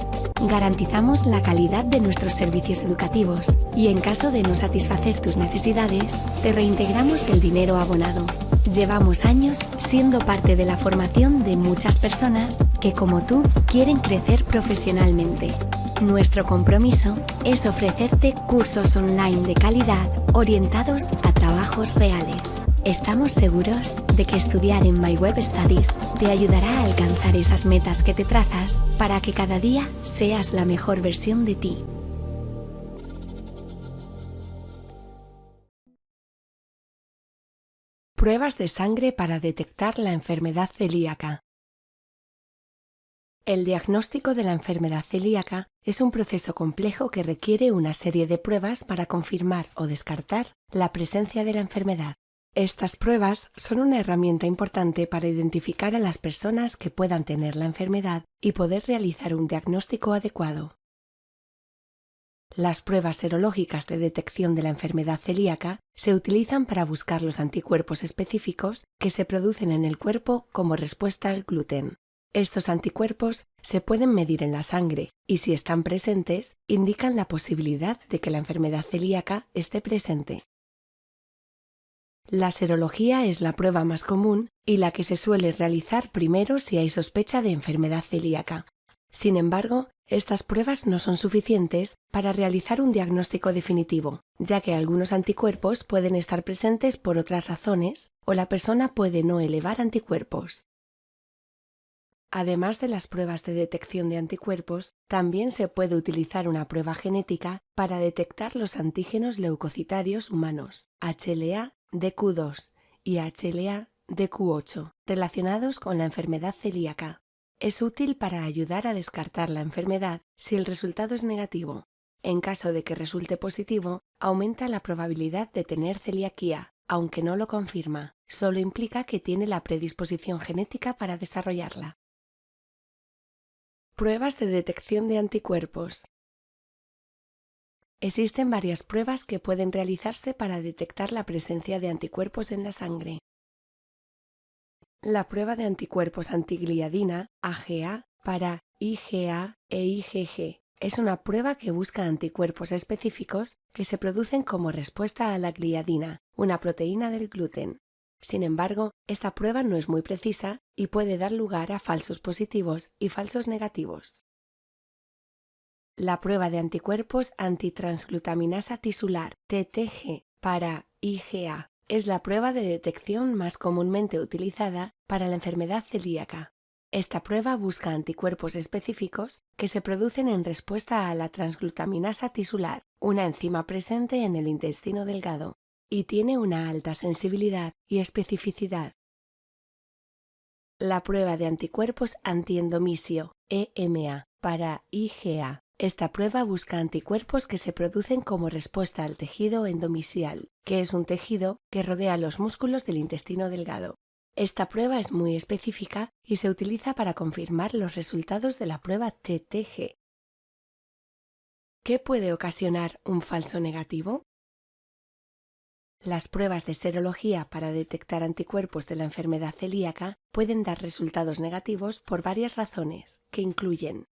Garantizamos la calidad de nuestros servicios educativos y en caso de no satisfacer tus necesidades, te reintegramos el dinero abonado. Llevamos años siendo parte de la formación de muchas personas que, como tú, quieren crecer profesionalmente. Nuestro compromiso es ofrecerte cursos online de calidad orientados a trabajos reales. Estamos seguros de que estudiar en My Web Studies te ayudará a alcanzar esas metas que te trazas para que cada día seas la mejor versión de ti. Pruebas de sangre para detectar la enfermedad celíaca. El diagnóstico de la enfermedad celíaca es un proceso complejo que requiere una serie de pruebas para confirmar o descartar la presencia de la enfermedad. Estas pruebas son una herramienta importante para identificar a las personas que puedan tener la enfermedad y poder realizar un diagnóstico adecuado. Las pruebas serológicas de detección de la enfermedad celíaca se utilizan para buscar los anticuerpos específicos que se producen en el cuerpo como respuesta al gluten. Estos anticuerpos se pueden medir en la sangre y, si están presentes, indican la posibilidad de que la enfermedad celíaca esté presente. La serología es la prueba más común y la que se suele realizar primero si hay sospecha de enfermedad celíaca. Sin embargo, estas pruebas no son suficientes para realizar un diagnóstico definitivo, ya que algunos anticuerpos pueden estar presentes por otras razones o la persona puede no elevar anticuerpos. Además de las pruebas de detección de anticuerpos, también se puede utilizar una prueba genética para detectar los antígenos leucocitarios humanos, HLA-DQ2 y HLA-DQ8, relacionados con la enfermedad celíaca. Es útil para ayudar a descartar la enfermedad si el resultado es negativo. En caso de que resulte positivo, aumenta la probabilidad de tener celiaquía, aunque no lo confirma, solo implica que tiene la predisposición genética para desarrollarla. Pruebas de detección de anticuerpos. Existen varias pruebas que pueden realizarse para detectar la presencia de anticuerpos en la sangre. La prueba de anticuerpos antigliadina, AGA, para IgA e IgG, es una prueba que busca anticuerpos específicos que se producen como respuesta a la gliadina, una proteína del gluten. Sin embargo, esta prueba no es muy precisa y puede dar lugar a falsos positivos y falsos negativos. La prueba de anticuerpos antitransglutaminasa tisular, TTG, para IgA, es la prueba de detección más comúnmente utilizada para la enfermedad celíaca. Esta prueba busca anticuerpos específicos que se producen en respuesta a la transglutaminasa tisular, una enzima presente en el intestino delgado, y tiene una alta sensibilidad y especificidad. La prueba de anticuerpos antiendomisio, EMA, para IgA. Esta prueba busca anticuerpos que se producen como respuesta al tejido endomisial, que es un tejido que rodea los músculos del intestino delgado. Esta prueba es muy específica y se utiliza para confirmar los resultados de la prueba TTG. ¿Qué puede ocasionar un falso negativo? Las pruebas de serología para detectar anticuerpos de la enfermedad celíaca pueden dar resultados negativos por varias razones, que incluyen: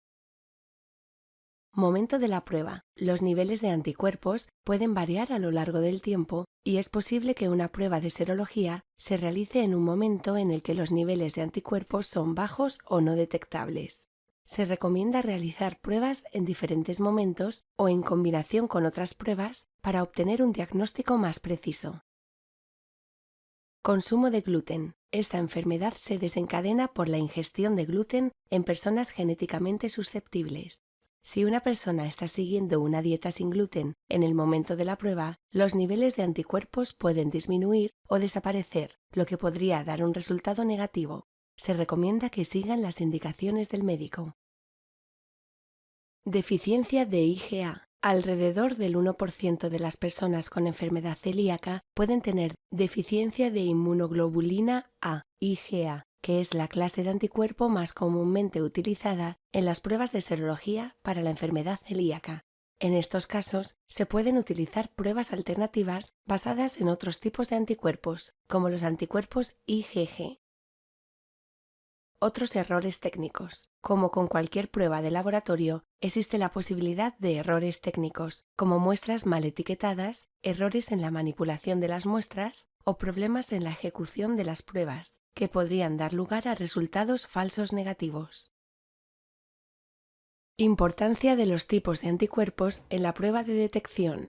momento de la prueba. Los niveles de anticuerpos pueden variar a lo largo del tiempo y es posible que una prueba de serología se realice en un momento en el que los niveles de anticuerpos son bajos o no detectables. Se recomienda realizar pruebas en diferentes momentos o en combinación con otras pruebas para obtener un diagnóstico más preciso. Consumo de gluten. Esta enfermedad se desencadena por la ingestión de gluten en personas genéticamente susceptibles. Si una persona está siguiendo una dieta sin gluten en el momento de la prueba, los niveles de anticuerpos pueden disminuir o desaparecer, lo que podría dar un resultado negativo. Se recomienda que sigan las indicaciones del médico. Deficiencia de IgA. Alrededor del 1% de las personas con enfermedad celíaca pueden tener deficiencia de inmunoglobulina A, IgA, que es la clase de anticuerpo más comúnmente utilizada en las pruebas de serología para la enfermedad celíaca. En estos casos, se pueden utilizar pruebas alternativas basadas en otros tipos de anticuerpos, como los anticuerpos IgG. Otros errores técnicos. Como con cualquier prueba de laboratorio, existe la posibilidad de errores técnicos, como muestras mal etiquetadas, errores en la manipulación de las muestras o problemas en la ejecución de las pruebas, que podrían dar lugar a resultados falsos negativos. Importancia de los tipos de anticuerpos en la prueba de detección.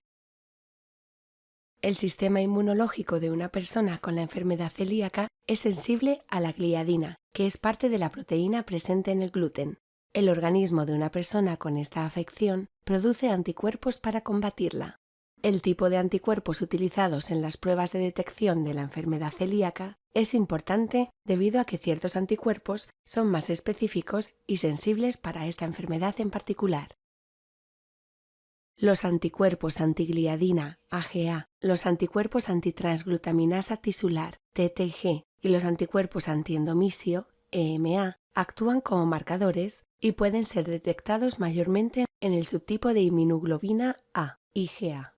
El sistema inmunológico de una persona con la enfermedad celíaca es sensible a la gliadina, que es parte de la proteína presente en el gluten. El organismo de una persona con esta afección produce anticuerpos para combatirla. El tipo de anticuerpos utilizados en las pruebas de detección de la enfermedad celíaca es importante debido a que ciertos anticuerpos son más específicos y sensibles para esta enfermedad en particular. Los anticuerpos antigliadina, AGA, los anticuerpos antitransglutaminasa tisular, TTG, y los anticuerpos antiendomisio, EMA, actúan como marcadores y pueden ser detectados mayormente en el subtipo de inmunoglobina A, IgA.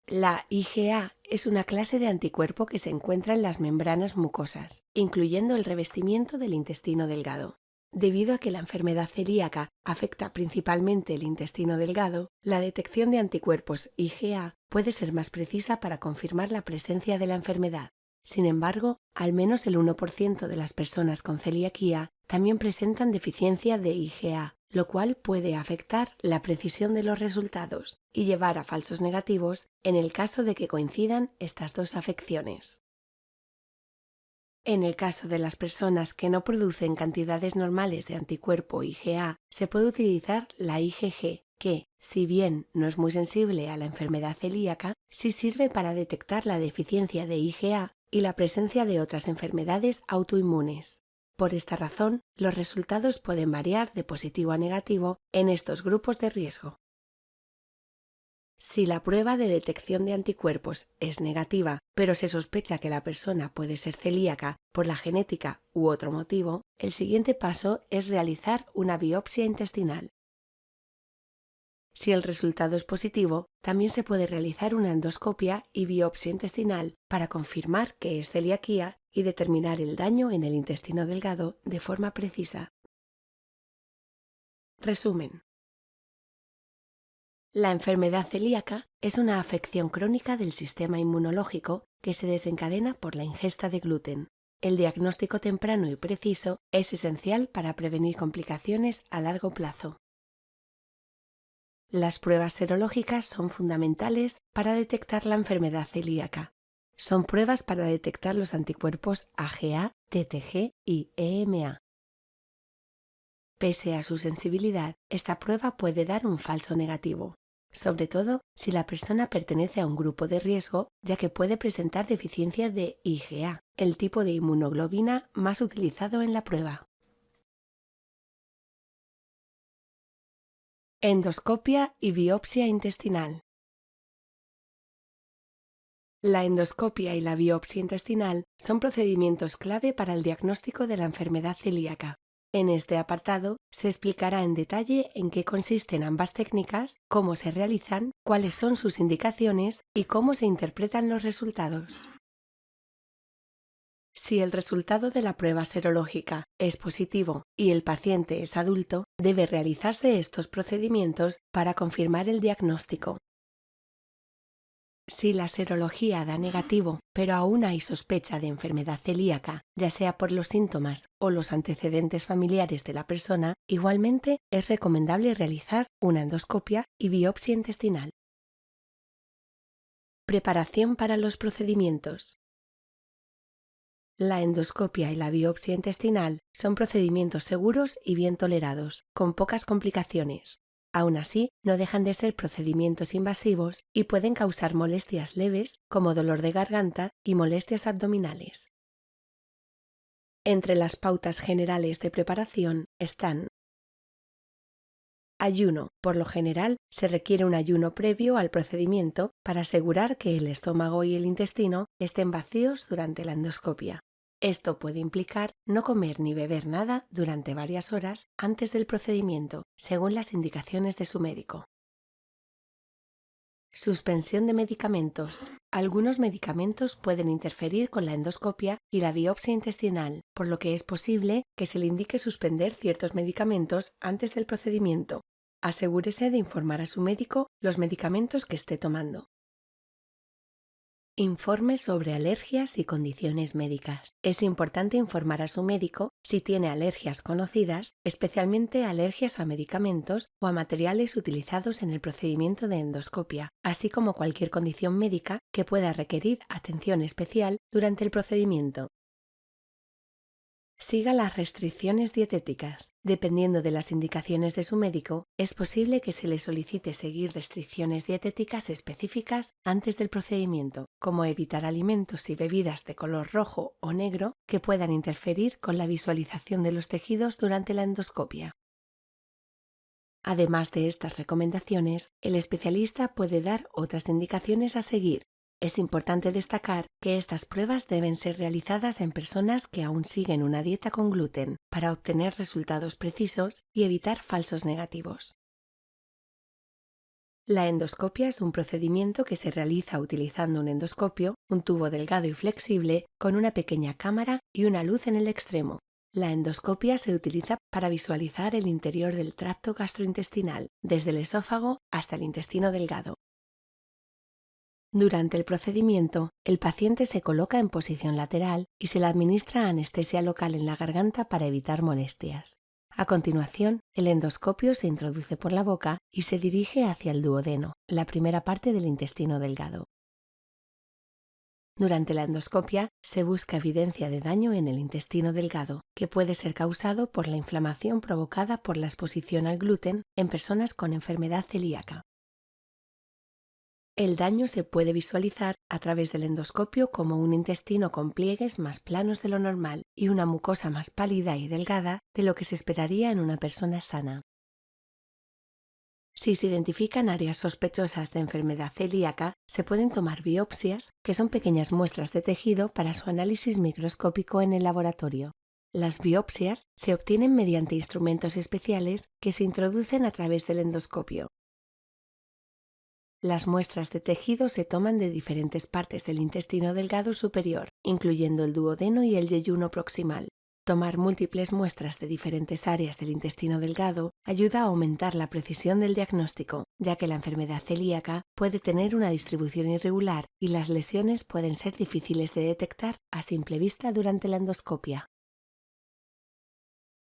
La IgA es una clase de anticuerpo que se encuentra en las membranas mucosas, incluyendo el revestimiento del intestino delgado. Debido a que la enfermedad celíaca afecta principalmente el intestino delgado, la detección de anticuerpos IgA puede ser más precisa para confirmar la presencia de la enfermedad. Sin embargo, al menos el 1% de las personas con celiaquía también presentan deficiencia de IgA, lo cual puede afectar la precisión de los resultados y llevar a falsos negativos en el caso de que coincidan estas dos afecciones. En el caso de las personas que no producen cantidades normales de anticuerpo IgA, se puede utilizar la IgG, que, si bien no es muy sensible a la enfermedad celíaca, sí sirve para detectar la deficiencia de IgA y la presencia de otras enfermedades autoinmunes. Por esta razón, los resultados pueden variar de positivo a negativo en estos grupos de riesgo. Si la prueba de detección de anticuerpos es negativa, pero se sospecha que la persona puede ser celíaca por la genética u otro motivo, el siguiente paso es realizar una biopsia intestinal. Si el resultado es positivo, también se puede realizar una endoscopia y biopsia intestinal para confirmar que es celiaquía y determinar el daño en el intestino delgado de forma precisa. Resumen. La enfermedad celíaca es una afección crónica del sistema inmunológico que se desencadena por la ingesta de gluten. El diagnóstico temprano y preciso es esencial para prevenir complicaciones a largo plazo. Las pruebas serológicas son fundamentales para detectar la enfermedad celíaca. Son pruebas para detectar los anticuerpos AGA, TTG y EMA. Pese a su sensibilidad, esta prueba puede dar un falso negativo, sobre todo si la persona pertenece a un grupo de riesgo, ya que puede presentar deficiencia de IgA, el tipo de inmunoglobina más utilizado en la prueba. Endoscopia y biopsia intestinal. La endoscopia y la biopsia intestinal son procedimientos clave para el diagnóstico de la enfermedad celíaca. En este apartado se explicará en detalle en qué consisten ambas técnicas, cómo se realizan, cuáles son sus indicaciones y cómo se interpretan los resultados. Si el resultado de la prueba serológica es positivo y el paciente es adulto, debe realizarse estos procedimientos para confirmar el diagnóstico. Si la serología da negativo, pero aún hay sospecha de enfermedad celíaca, ya sea por los síntomas o los antecedentes familiares de la persona, igualmente es recomendable realizar una endoscopia y biopsia intestinal. Preparación para los procedimientos. La endoscopia y la biopsia intestinal son procedimientos seguros y bien tolerados, con pocas complicaciones. Aún así, no dejan de ser procedimientos invasivos y pueden causar molestias leves como dolor de garganta y molestias abdominales. Entre las pautas generales de preparación están: ayuno. Por lo general, se requiere un ayuno previo al procedimiento para asegurar que el estómago y el intestino estén vacíos durante la endoscopia. Esto puede implicar no comer ni beber nada durante varias horas antes del procedimiento, según las indicaciones de su médico. Suspensión de medicamentos. Algunos medicamentos pueden interferir con la endoscopia y la biopsia intestinal, por lo que es posible que se le indique suspender ciertos medicamentos antes del procedimiento. Asegúrese de informar a su médico los medicamentos que esté tomando. Informe sobre alergias y condiciones médicas. Es importante informar a su médico si tiene alergias conocidas, especialmente alergias a medicamentos o a materiales utilizados en el procedimiento de endoscopia, así como cualquier condición médica que pueda requerir atención especial durante el procedimiento. Siga las restricciones dietéticas. Dependiendo de las indicaciones de su médico, es posible que se le solicite seguir restricciones dietéticas específicas antes del procedimiento, como evitar alimentos y bebidas de color rojo o negro que puedan interferir con la visualización de los tejidos durante la endoscopia. Además de estas recomendaciones, el especialista puede dar otras indicaciones a seguir. Es importante destacar que estas pruebas deben ser realizadas en personas que aún siguen una dieta con gluten para obtener resultados precisos y evitar falsos negativos. La endoscopia es un procedimiento que se realiza utilizando un endoscopio, un tubo delgado y flexible, con una pequeña cámara y una luz en el extremo. La endoscopia se utiliza para visualizar el interior del tracto gastrointestinal, desde el esófago hasta el intestino delgado. Durante el procedimiento, el paciente se coloca en posición lateral y se le administra anestesia local en la garganta para evitar molestias. A continuación, el endoscopio se introduce por la boca y se dirige hacia el duodeno, la primera parte del intestino delgado. Durante la endoscopia se busca evidencia de daño en el intestino delgado, que puede ser causado por la inflamación provocada por la exposición al gluten en personas con enfermedad celíaca. El daño se puede visualizar a través del endoscopio como un intestino con pliegues más planos de lo normal y una mucosa más pálida y delgada de lo que se esperaría en una persona sana. Si se identifican áreas sospechosas de enfermedad celíaca, se pueden tomar biopsias, que son pequeñas muestras de tejido para su análisis microscópico en el laboratorio. Las biopsias se obtienen mediante instrumentos especiales que se introducen a través del endoscopio. Las muestras de tejido se toman de diferentes partes del intestino delgado superior, incluyendo el duodeno y el yeyuno proximal. Tomar múltiples muestras de diferentes áreas del intestino delgado ayuda a aumentar la precisión del diagnóstico, ya que la enfermedad celíaca puede tener una distribución irregular y las lesiones pueden ser difíciles de detectar a simple vista durante la endoscopia.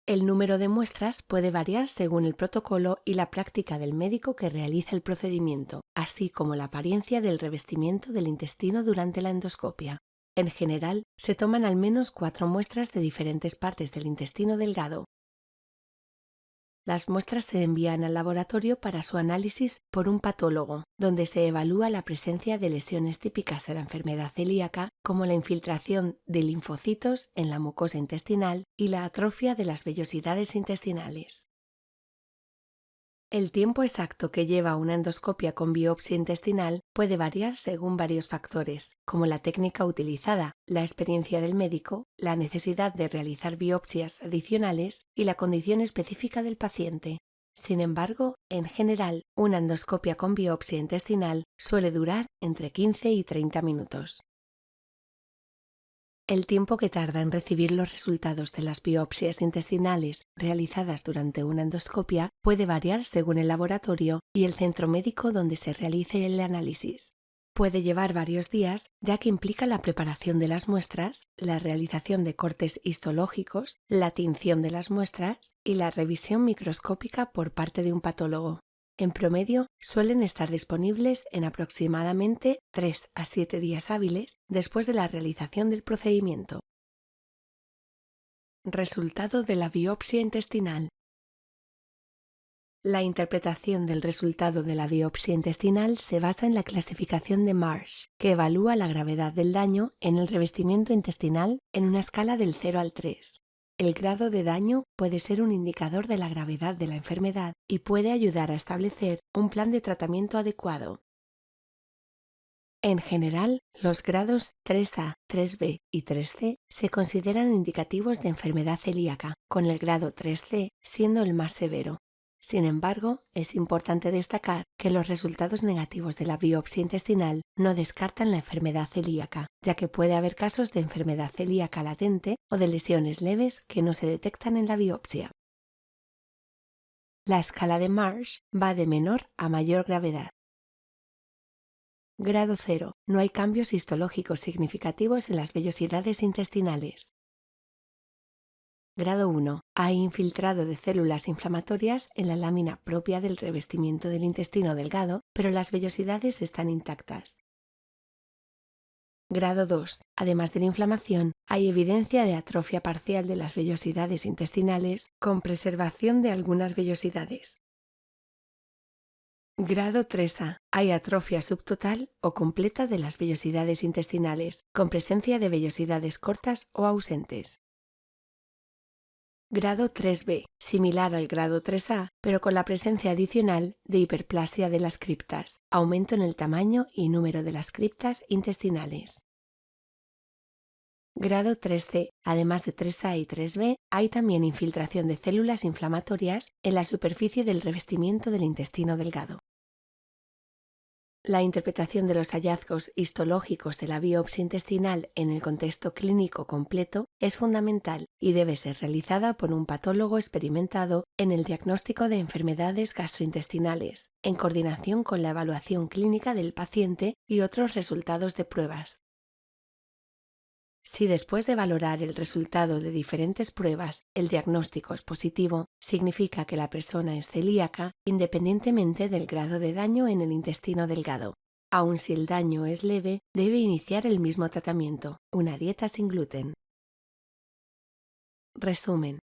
El número de muestras puede variar según el protocolo y la práctica del médico que realiza el procedimiento, así como la apariencia del revestimiento del intestino durante la endoscopia. En general, se toman al menos 4 muestras de diferentes partes del intestino delgado. Las muestras se envían al laboratorio para su análisis por un patólogo, donde se evalúa la presencia de lesiones típicas de la enfermedad celíaca, como la infiltración de linfocitos en la mucosa intestinal y la atrofia de las vellosidades intestinales. El tiempo exacto que lleva una endoscopia con biopsia intestinal puede variar según varios factores, como la técnica utilizada, la experiencia del médico, la necesidad de realizar biopsias adicionales y la condición específica del paciente. Sin embargo, en general, una endoscopia con biopsia intestinal suele durar entre 15 y 30 minutos. El tiempo que tarda en recibir los resultados de las biopsias intestinales realizadas durante una endoscopia puede variar según el laboratorio y el centro médico donde se realice el análisis. Puede llevar varios días, ya que implica la preparación de las muestras, la realización de cortes histológicos, la tinción de las muestras y la revisión microscópica por parte de un patólogo. En promedio, suelen estar disponibles en aproximadamente 3 a 7 días hábiles después de la realización del procedimiento. Resultado de la biopsia intestinal. La interpretación del resultado de la biopsia intestinal se basa en la clasificación de Marsh, que evalúa la gravedad del daño en el revestimiento intestinal en una escala del 0 al 3. El grado de daño puede ser un indicador de la gravedad de la enfermedad y puede ayudar a establecer un plan de tratamiento adecuado. En general, los grados 3A, 3B y 3C se consideran indicativos de enfermedad celíaca, con el grado 3C siendo el más severo. Sin embargo, es importante destacar que los resultados negativos de la biopsia intestinal no descartan la enfermedad celíaca, ya que puede haber casos de enfermedad celíaca latente o de lesiones leves que no se detectan en la biopsia. La escala de Marsh va de menor a mayor gravedad. Grado 0. No hay cambios histológicos significativos en las vellosidades intestinales. Grado 1. Hay infiltrado de células inflamatorias en la lámina propia del revestimiento del intestino delgado, pero las vellosidades están intactas. Grado 2. Además de la inflamación, hay evidencia de atrofia parcial de las vellosidades intestinales con preservación de algunas vellosidades. Grado 3A. Hay atrofia subtotal o completa de las vellosidades intestinales, con presencia de vellosidades cortas o ausentes. Grado 3B, similar al grado 3A, pero con la presencia adicional de hiperplasia de las criptas, aumento en el tamaño y número de las criptas intestinales. Grado 3C, además de 3A y 3B, hay también infiltración de células inflamatorias en la superficie del revestimiento del intestino delgado. La interpretación de los hallazgos histológicos de la biopsia intestinal en el contexto clínico completo es fundamental y debe ser realizada por un patólogo experimentado en el diagnóstico de enfermedades gastrointestinales, en coordinación con la evaluación clínica del paciente y otros resultados de pruebas. Si después de valorar el resultado de diferentes pruebas el diagnóstico es positivo, significa que la persona es celíaca independientemente del grado de daño en el intestino delgado. Aun si el daño es leve, debe iniciar el mismo tratamiento, una dieta sin gluten. Resumen.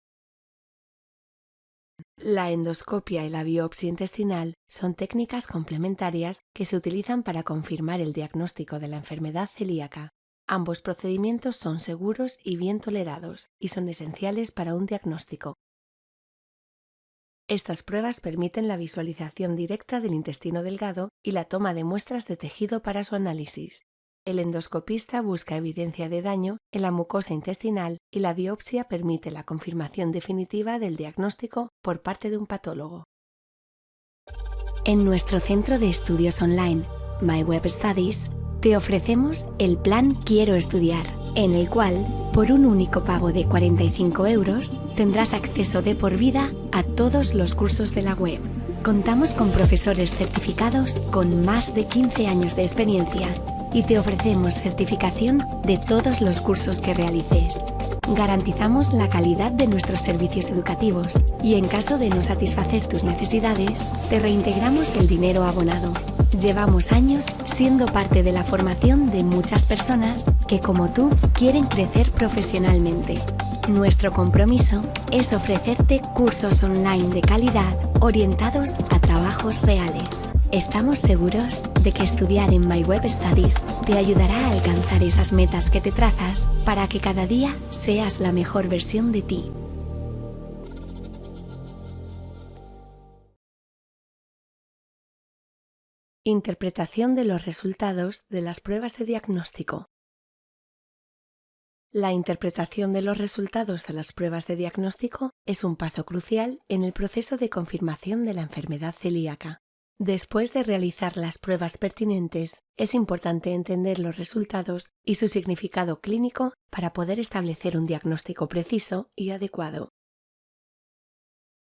La endoscopia y la biopsia intestinal son técnicas complementarias que se utilizan para confirmar el diagnóstico de la enfermedad celíaca. Ambos procedimientos son seguros y bien tolerados y son esenciales para un diagnóstico. Estas pruebas permiten la visualización directa del intestino delgado y la toma de muestras de tejido para su análisis. El endoscopista busca evidencia de daño en la mucosa intestinal y la biopsia permite la confirmación definitiva del diagnóstico por parte de un patólogo. En nuestro centro de estudios online, My Web Studies, te ofrecemos el plan Quiero Estudiar, en el cual, por un único pago de 45 €, tendrás acceso de por vida a todos los cursos de la web. Contamos con profesores certificados con más de 15 años de experiencia y te ofrecemos certificación de todos los cursos que realices. Garantizamos la calidad de nuestros servicios educativos y en caso de no satisfacer tus necesidades, te reintegramos el dinero abonado. Llevamos años siendo parte de la formación de muchas personas que, como tú, quieren crecer profesionalmente. Nuestro compromiso es ofrecerte cursos online de calidad orientados a trabajos reales. Estamos seguros de que estudiar en My Web Studies te ayudará a alcanzar esas metas que te trazas para que cada día seas la mejor versión de ti. Interpretación de los resultados de las pruebas de diagnóstico. La interpretación de los resultados de las pruebas de diagnóstico es un paso crucial en el proceso de confirmación de la enfermedad celíaca. Después de realizar las pruebas pertinentes, es importante entender los resultados y su significado clínico para poder establecer un diagnóstico preciso y adecuado.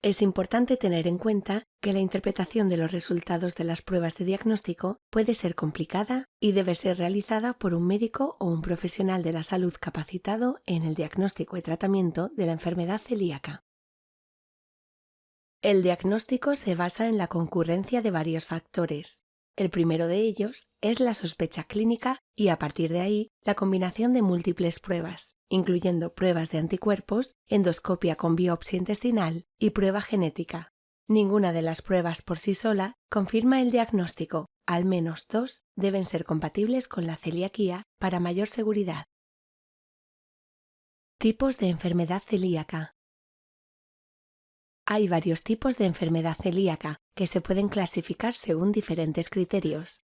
Es importante tener en cuenta que la interpretación de los resultados de las pruebas de diagnóstico puede ser complicada y debe ser realizada por un médico o un profesional de la salud capacitado en el diagnóstico y tratamiento de la enfermedad celíaca. El diagnóstico se basa en la concurrencia de varios factores. El primero de ellos es la sospecha clínica y a partir de ahí la combinación de múltiples pruebas, incluyendo pruebas de anticuerpos, endoscopia con biopsia intestinal y prueba genética. Ninguna de las pruebas por sí sola confirma el diagnóstico, al menos 2 deben ser compatibles con la celiaquía para mayor seguridad. Tipos de enfermedad celíaca. Hay varios tipos de enfermedad celíaca que se pueden clasificar según diferentes criterios.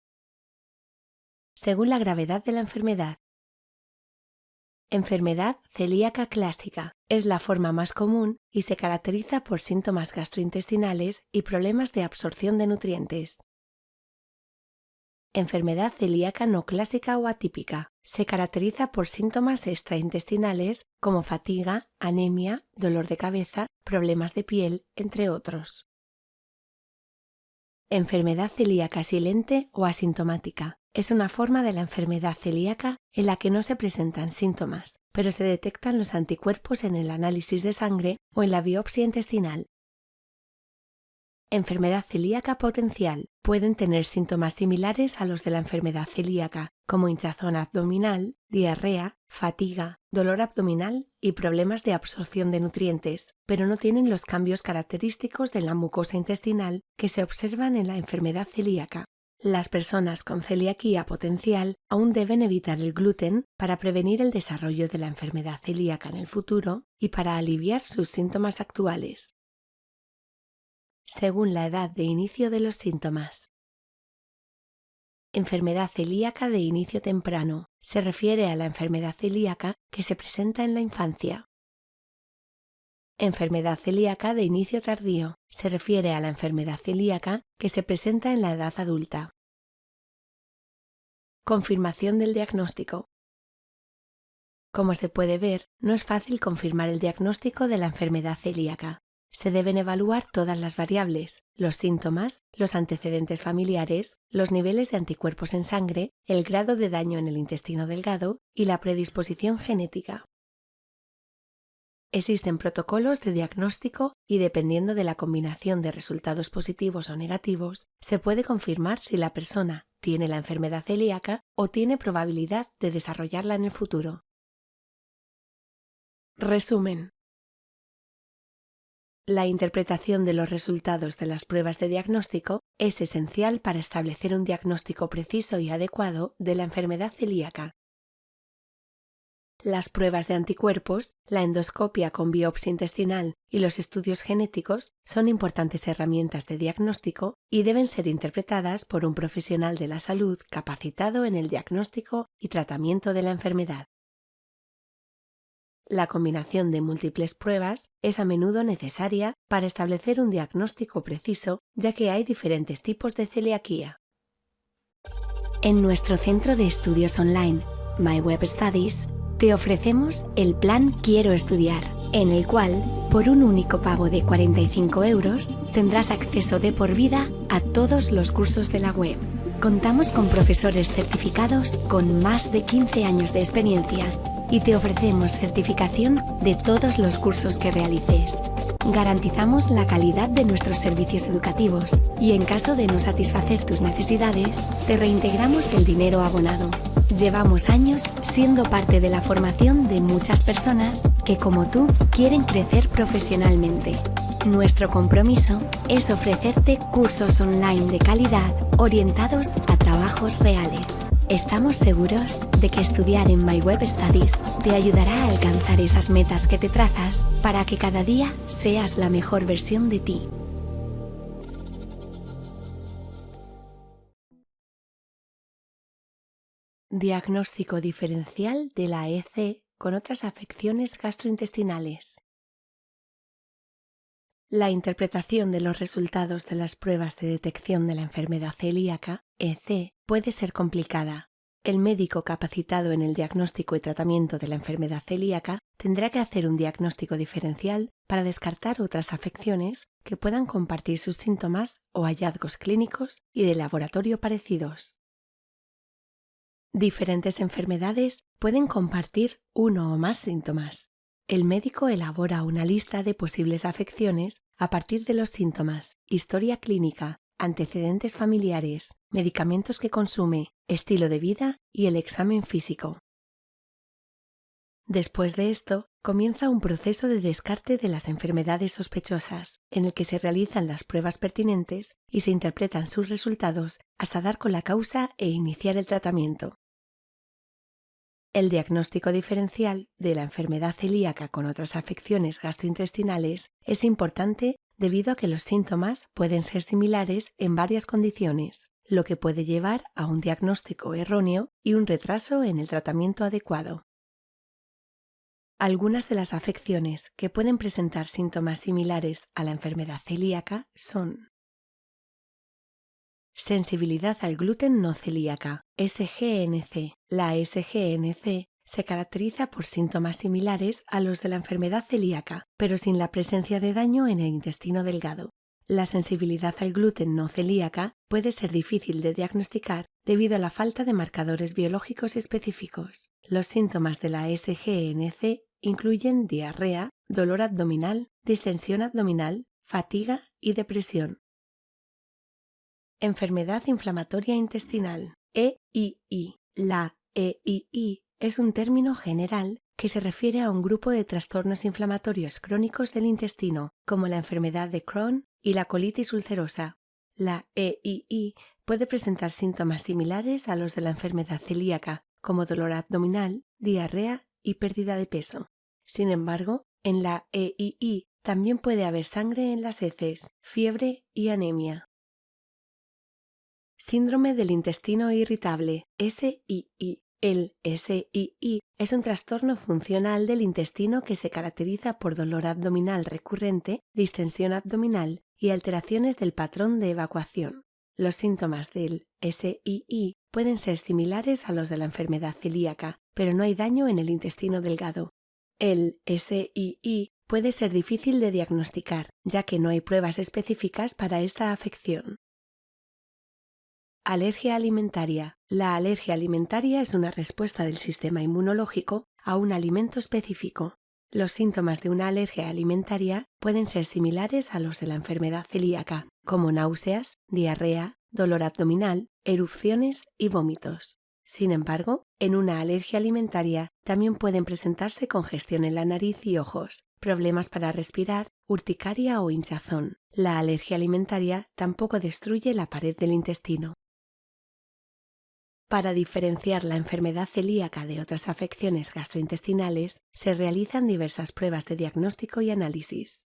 Según la gravedad de la enfermedad. Enfermedad celíaca clásica. Es la forma más común y se caracteriza por síntomas gastrointestinales y problemas de absorción de nutrientes. Enfermedad celíaca no clásica o atípica. Se caracteriza por síntomas extraintestinales como fatiga, anemia, dolor de cabeza, problemas de piel, entre otros. Enfermedad celíaca silente o asintomática. Es una forma de la enfermedad celíaca en la que no se presentan síntomas, pero se detectan los anticuerpos en el análisis de sangre o en la biopsia intestinal. Enfermedad celíaca potencial. Pueden tener síntomas similares a los de la enfermedad celíaca, como hinchazón abdominal, diarrea, fatiga, dolor abdominal y problemas de absorción de nutrientes, pero no tienen los cambios característicos de la mucosa intestinal que se observan en la enfermedad celíaca. Las personas con celiaquía potencial aún deben evitar el gluten para prevenir el desarrollo de la enfermedad celíaca en el futuro y para aliviar sus síntomas actuales. Según la edad de inicio de los síntomas. Enfermedad celíaca de inicio temprano. Se refiere a la enfermedad celíaca que se presenta en la infancia. Enfermedad celíaca de inicio tardío. Se refiere a la enfermedad celíaca que se presenta en la edad adulta. Confirmación del diagnóstico. Como se puede ver, no es fácil confirmar el diagnóstico de la enfermedad celíaca. Se deben evaluar todas las variables, los síntomas, los antecedentes familiares, los niveles de anticuerpos en sangre, el grado de daño en el intestino delgado y la predisposición genética. Existen protocolos de diagnóstico y dependiendo de la combinación de resultados positivos o negativos, se puede confirmar si la persona tiene la enfermedad celíaca o tiene probabilidad de desarrollarla en el futuro. Resumen. La interpretación de los resultados de las pruebas de diagnóstico es esencial para establecer un diagnóstico preciso y adecuado de la enfermedad celíaca. Las pruebas de anticuerpos, la endoscopia con biopsia intestinal y los estudios genéticos son importantes herramientas de diagnóstico y deben ser interpretadas por un profesional de la salud capacitado en el diagnóstico y tratamiento de la enfermedad. La combinación de múltiples pruebas es a menudo necesaria para establecer un diagnóstico preciso, ya que hay diferentes tipos de celiaquía. En nuestro centro de estudios online, My Web Studies, te ofrecemos el plan Quiero Estudiar, en el cual, por un único pago de 45 euros, tendrás acceso de por vida a todos los cursos de la web. Contamos con profesores certificados con más de 15 años de experiencia y te ofrecemos certificación de todos los cursos que realices. Garantizamos la calidad de nuestros servicios educativos y en caso de no satisfacer tus necesidades, te reintegramos el dinero abonado. Llevamos años siendo parte de la formación de muchas personas que, como tú, quieren crecer profesionalmente. Nuestro compromiso es ofrecerte cursos online de calidad orientados a trabajos reales. Estamos seguros de que estudiar en My Web Studies te ayudará a alcanzar esas metas que te trazas para que cada día seas la mejor versión de ti. Diagnóstico diferencial de la EC con otras afecciones gastrointestinales. La interpretación de los resultados de las pruebas de detección de la enfermedad celíaca, EC, puede ser complicada. El médico capacitado en el diagnóstico y tratamiento de la enfermedad celíaca tendrá que hacer un diagnóstico diferencial para descartar otras afecciones que puedan compartir sus síntomas o hallazgos clínicos y de laboratorio parecidos. Diferentes enfermedades pueden compartir uno o más síntomas. El médico elabora una lista de posibles afecciones a partir de los síntomas, historia clínica, antecedentes familiares, medicamentos que consume, estilo de vida y el examen físico. Después de esto, comienza un proceso de descarte de las enfermedades sospechosas, en el que se realizan las pruebas pertinentes y se interpretan sus resultados hasta dar con la causa e iniciar el tratamiento. El diagnóstico diferencial de la enfermedad celíaca con otras afecciones gastrointestinales es importante debido a que los síntomas pueden ser similares en varias condiciones, lo que puede llevar a un diagnóstico erróneo y un retraso en el tratamiento adecuado. Algunas de las afecciones que pueden presentar síntomas similares a la enfermedad celíaca son: sensibilidad al gluten no celíaca, SGNC. La SGNC se caracteriza por síntomas similares a los de la enfermedad celíaca, pero sin la presencia de daño en el intestino delgado. La sensibilidad al gluten no celíaca puede ser difícil de diagnosticar debido a la falta de marcadores biológicos específicos. Los síntomas de la SGNC incluyen diarrea, dolor abdominal, distensión abdominal, fatiga y depresión. Enfermedad inflamatoria intestinal, EII. La EII es un término general que se refiere a un grupo de trastornos inflamatorios crónicos del intestino, como la enfermedad de Crohn y la colitis ulcerosa. La EII puede presentar síntomas similares a los de la enfermedad celíaca, como dolor abdominal, diarrea y pérdida de peso. Sin embargo, en la EII también puede haber sangre en las heces, fiebre y anemia. Síndrome del intestino irritable, SII. El SII es un trastorno funcional del intestino que se caracteriza por dolor abdominal recurrente, distensión abdominal y alteraciones del patrón de evacuación. Los síntomas del SII pueden ser similares a los de la enfermedad celíaca, pero no hay daño en el intestino delgado. El SII puede ser difícil de diagnosticar, ya que no hay pruebas específicas para esta afección. Alergia alimentaria. La alergia alimentaria es una respuesta del sistema inmunológico a un alimento específico. Los síntomas de una alergia alimentaria pueden ser similares a los de la enfermedad celíaca, como náuseas, diarrea, dolor abdominal, erupciones y vómitos. Sin embargo, en una alergia alimentaria también pueden presentarse congestión en la nariz y ojos, problemas para respirar, urticaria o hinchazón. La alergia alimentaria tampoco destruye la pared del intestino. Para diferenciar la enfermedad celíaca de otras afecciones gastrointestinales, se realizan diversas pruebas de diagnóstico y análisis.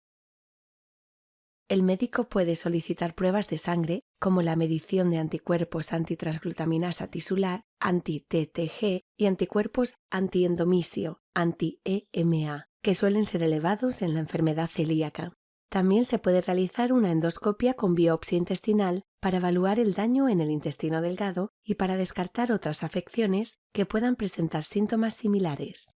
El médico puede solicitar pruebas de sangre, como la medición de anticuerpos antitransglutaminasa tisular, anti-TTG, y anticuerpos antiendomisio, anti-EMA, que suelen ser elevados en la enfermedad celíaca. También se puede realizar una endoscopia con biopsia intestinal para evaluar el daño en el intestino delgado y para descartar otras afecciones que puedan presentar síntomas similares.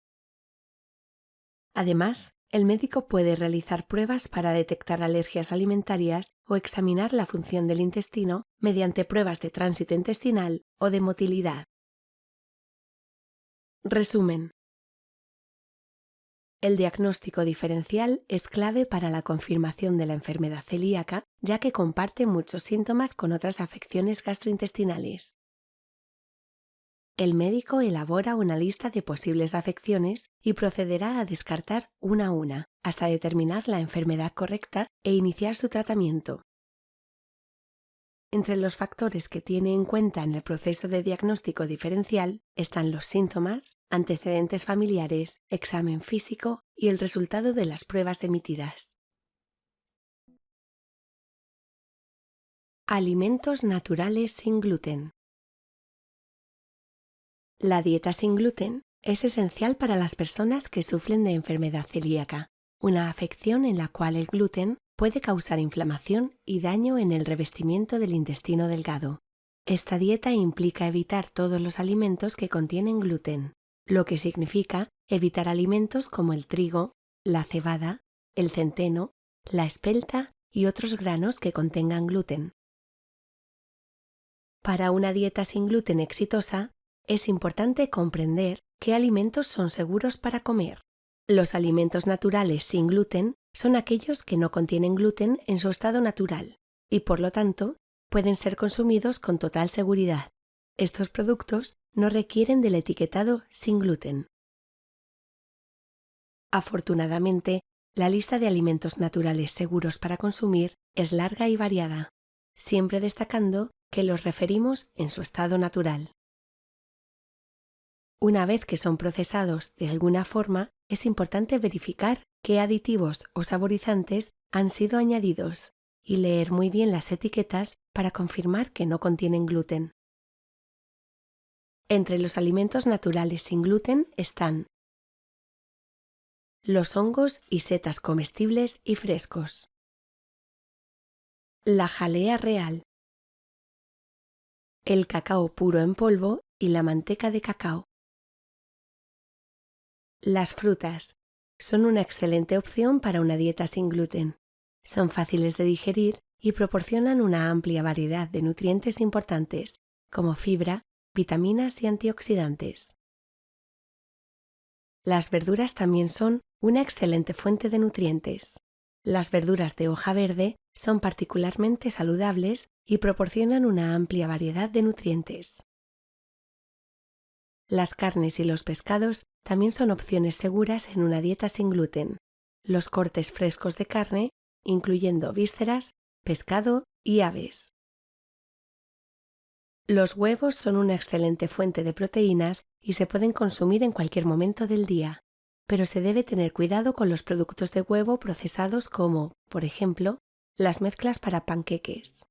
Además, el médico puede realizar pruebas para detectar alergias alimentarias o examinar la función del intestino mediante pruebas de tránsito intestinal o de motilidad. Resumen. El diagnóstico diferencial es clave para la confirmación de la enfermedad celíaca, ya que comparte muchos síntomas con otras afecciones gastrointestinales. El médico elabora una lista de posibles afecciones y procederá a descartar una a una, hasta determinar la enfermedad correcta e iniciar su tratamiento. Entre los factores que tiene en cuenta en el proceso de diagnóstico diferencial están los síntomas, antecedentes familiares, examen físico y el resultado de las pruebas emitidas. Alimentos naturales sin gluten. La dieta sin gluten es esencial para las personas que sufren de enfermedad celíaca, una afección en la cual el gluten puede causar inflamación y daño en el revestimiento del intestino delgado. Esta dieta implica evitar todos los alimentos que contienen gluten, lo que significa evitar alimentos como el trigo, la cebada, el centeno, la espelta y otros granos que contengan gluten. Para una dieta sin gluten exitosa, es importante comprender qué alimentos son seguros para comer. Los alimentos naturales sin gluten son aquellos que no contienen gluten en su estado natural y, por lo tanto, pueden ser consumidos con total seguridad. Estos productos no requieren del etiquetado sin gluten. Afortunadamente, la lista de alimentos naturales seguros para consumir es larga y variada, siempre destacando que los referimos en su estado natural. Una vez que son procesados de alguna forma, es importante verificar qué aditivos o saborizantes han sido añadidos y leer muy bien las etiquetas para confirmar que no contienen gluten. Entre los alimentos naturales sin gluten están los hongos y setas comestibles y frescos. La jalea real, el cacao puro en polvo y la manteca de cacao. Las frutas son una excelente opción para una dieta sin gluten. Son fáciles de digerir y proporcionan una amplia variedad de nutrientes importantes, como fibra, vitaminas y antioxidantes. Las verduras también son una excelente fuente de nutrientes. Las verduras de hoja verde son particularmente saludables y proporcionan una amplia variedad de nutrientes. Las carnes y los pescados también son opciones seguras en una dieta sin gluten. Los cortes frescos de carne, incluyendo vísceras, pescado y aves. Los huevos son una excelente fuente de proteínas y se pueden consumir en cualquier momento del día, pero se debe tener cuidado con los productos de huevo procesados como, por ejemplo, las mezclas para panqueques.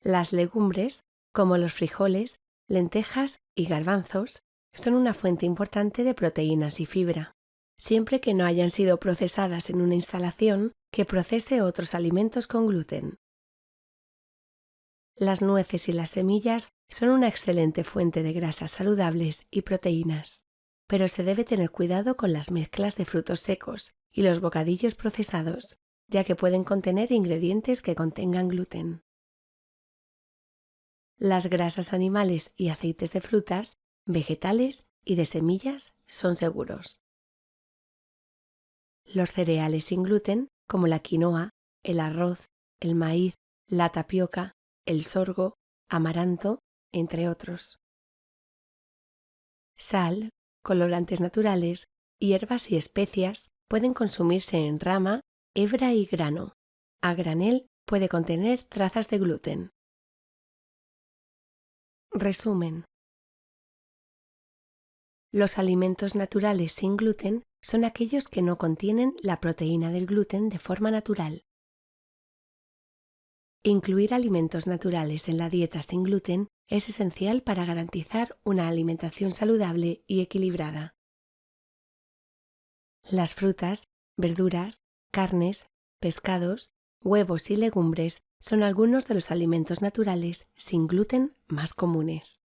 Las legumbres, como los frijoles, lentejas y garbanzos, son una fuente importante de proteínas y fibra, siempre que no hayan sido procesadas en una instalación que procese otros alimentos con gluten. Las nueces y las semillas son una excelente fuente de grasas saludables y proteínas, pero se debe tener cuidado con las mezclas de frutos secos y los bocadillos procesados, ya que pueden contener ingredientes que contengan gluten. Las grasas animales y aceites de frutas, vegetales y de semillas son seguros. Los cereales sin gluten, como la quinoa, el arroz, el maíz, la tapioca, el sorgo, amaranto, entre otros. Sal, colorantes naturales, hierbas y especias pueden consumirse en rama, hebra y grano. A granel puede contener trazas de gluten. Resumen. Los alimentos naturales sin gluten son aquellos que no contienen la proteína del gluten de forma natural. Incluir alimentos naturales en la dieta sin gluten es esencial para garantizar una alimentación saludable y equilibrada. Las frutas, verduras, carnes, pescados, huevos y legumbres son algunos de los alimentos naturales sin gluten más comunes.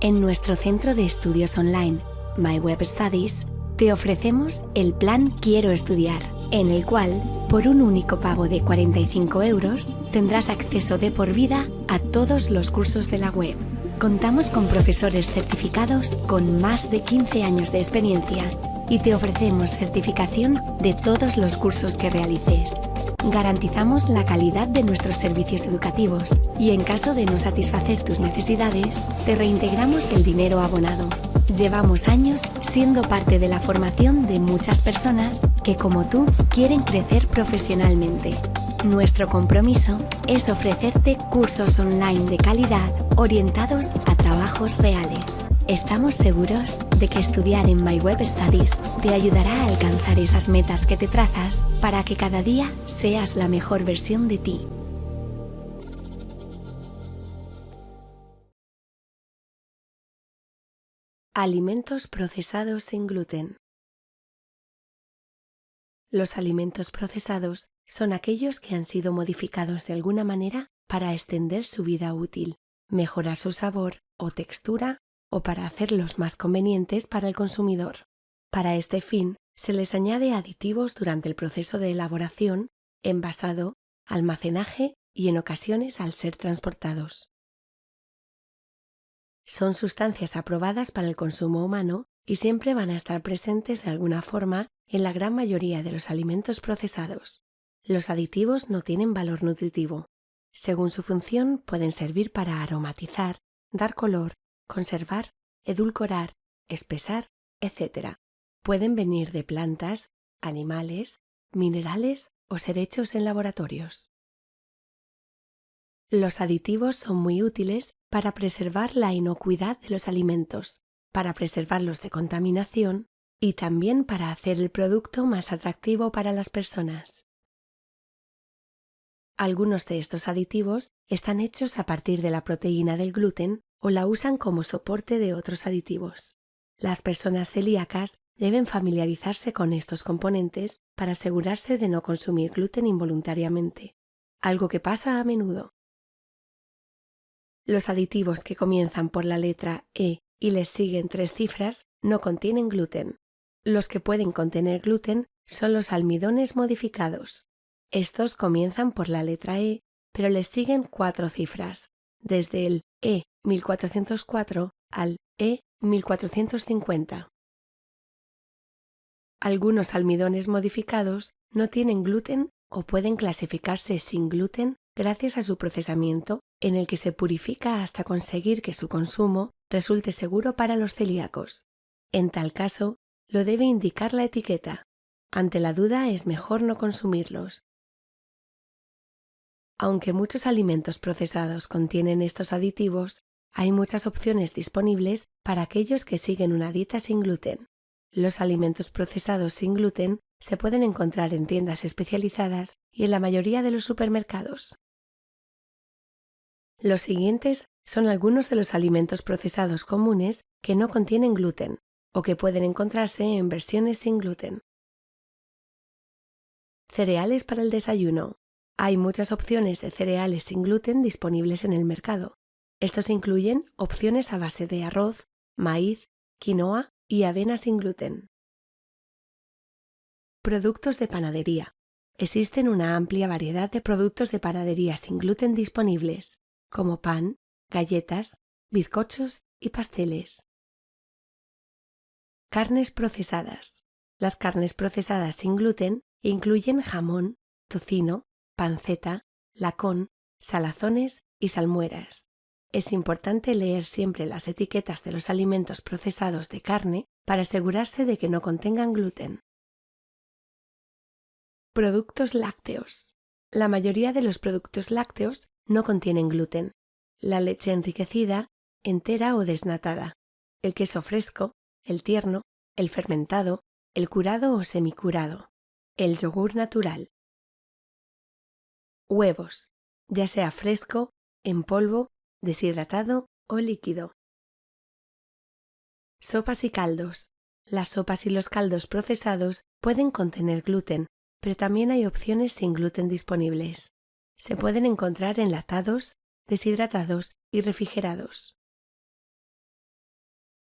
En nuestro centro de estudios online, My Web Studies, te ofrecemos el plan Quiero Estudiar, en el cual, por un único pago de 45 euros, tendrás acceso de por vida a todos los cursos de la web. Contamos con profesores certificados con más de 15 años de experiencia y te ofrecemos certificación de todos los cursos que realices. Garantizamos la calidad de nuestros servicios educativos y en caso de no satisfacer tus necesidades, te reintegramos el dinero abonado. Llevamos años siendo parte de la formación de muchas personas que, como tú, quieren crecer profesionalmente. Nuestro compromiso es ofrecerte cursos online de calidad orientados a trabajos reales. Estamos seguros de que estudiar en My Web Studies te ayudará a alcanzar esas metas que te trazas para que cada día seas la mejor versión de ti. Alimentos procesados sin gluten. Los alimentos procesados son aquellos que han sido modificados de alguna manera para extender su vida útil, mejorar su sabor o textura o para hacerlos más convenientes para el consumidor. Para este fin, se les añade aditivos durante el proceso de elaboración, envasado, almacenaje y en ocasiones al ser transportados. Son sustancias aprobadas para el consumo humano y siempre van a estar presentes de alguna forma en la gran mayoría de los alimentos procesados. Los aditivos no tienen valor nutritivo. Según su función, pueden servir para aromatizar, dar color, conservar, edulcorar, espesar, etc. Pueden venir de plantas, animales, minerales o ser hechos en laboratorios. Los aditivos son muy útiles para preservar la inocuidad de los alimentos, para preservarlos de contaminación y también para hacer el producto más atractivo para las personas. Algunos de estos aditivos están hechos a partir de la proteína del gluten o la usan como soporte de otros aditivos. Las personas celíacas deben familiarizarse con estos componentes para asegurarse de no consumir gluten involuntariamente, algo que pasa a menudo. Los aditivos que comienzan por la letra E y les siguen 3 cifras no contienen gluten. Los que pueden contener gluten son los almidones modificados. Estos comienzan por la letra E, pero les siguen 4 cifras, desde el E1404 al E1450. Algunos almidones modificados no tienen gluten o pueden clasificarse sin gluten gracias a su procesamiento, en el que se purifica hasta conseguir que su consumo resulte seguro para los celíacos. En tal caso, lo debe indicar la etiqueta. Ante la duda es mejor no consumirlos. Aunque muchos alimentos procesados contienen estos aditivos, hay muchas opciones disponibles para aquellos que siguen una dieta sin gluten. Los alimentos procesados sin gluten se pueden encontrar en tiendas especializadas y en la mayoría de los supermercados. Los siguientes son algunos de los alimentos procesados comunes que no contienen gluten o que pueden encontrarse en versiones sin gluten. Cereales para el desayuno. Hay muchas opciones de cereales sin gluten disponibles en el mercado. Estos incluyen opciones a base de arroz, maíz, quinoa y avena sin gluten. Productos de panadería. Existen una amplia variedad de productos de panadería sin gluten disponibles, como pan, galletas, bizcochos y pasteles. Carnes procesadas. Las carnes procesadas sin gluten incluyen jamón, tocino, panceta, lacón, salazones y salmueras. Es importante leer siempre las etiquetas de los alimentos procesados de carne para asegurarse de que no contengan gluten. Productos lácteos. La mayoría de los productos lácteos no contienen gluten. La leche enriquecida, entera o desnatada, el queso fresco, el tierno, el fermentado, el curado o semicurado, el yogur natural. Huevos, ya sea fresco, en polvo, deshidratado o líquido. Sopas y caldos. Las sopas y los caldos procesados pueden contener gluten, pero también hay opciones sin gluten disponibles. Se pueden encontrar enlatados, deshidratados y refrigerados.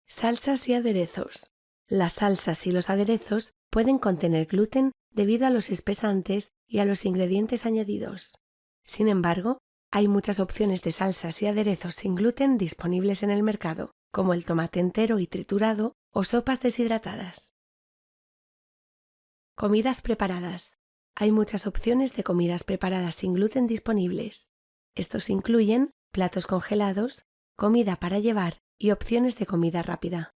Salsas y aderezos. Las salsas y los aderezos pueden contener gluten debido a los espesantes y a los ingredientes añadidos. Sin embargo, hay muchas opciones de salsas y aderezos sin gluten disponibles en el mercado, como el tomate entero y triturado o sopas deshidratadas. Comidas preparadas. Hay muchas opciones de comidas preparadas sin gluten disponibles. Estos incluyen platos congelados, comida para llevar y opciones de comida rápida.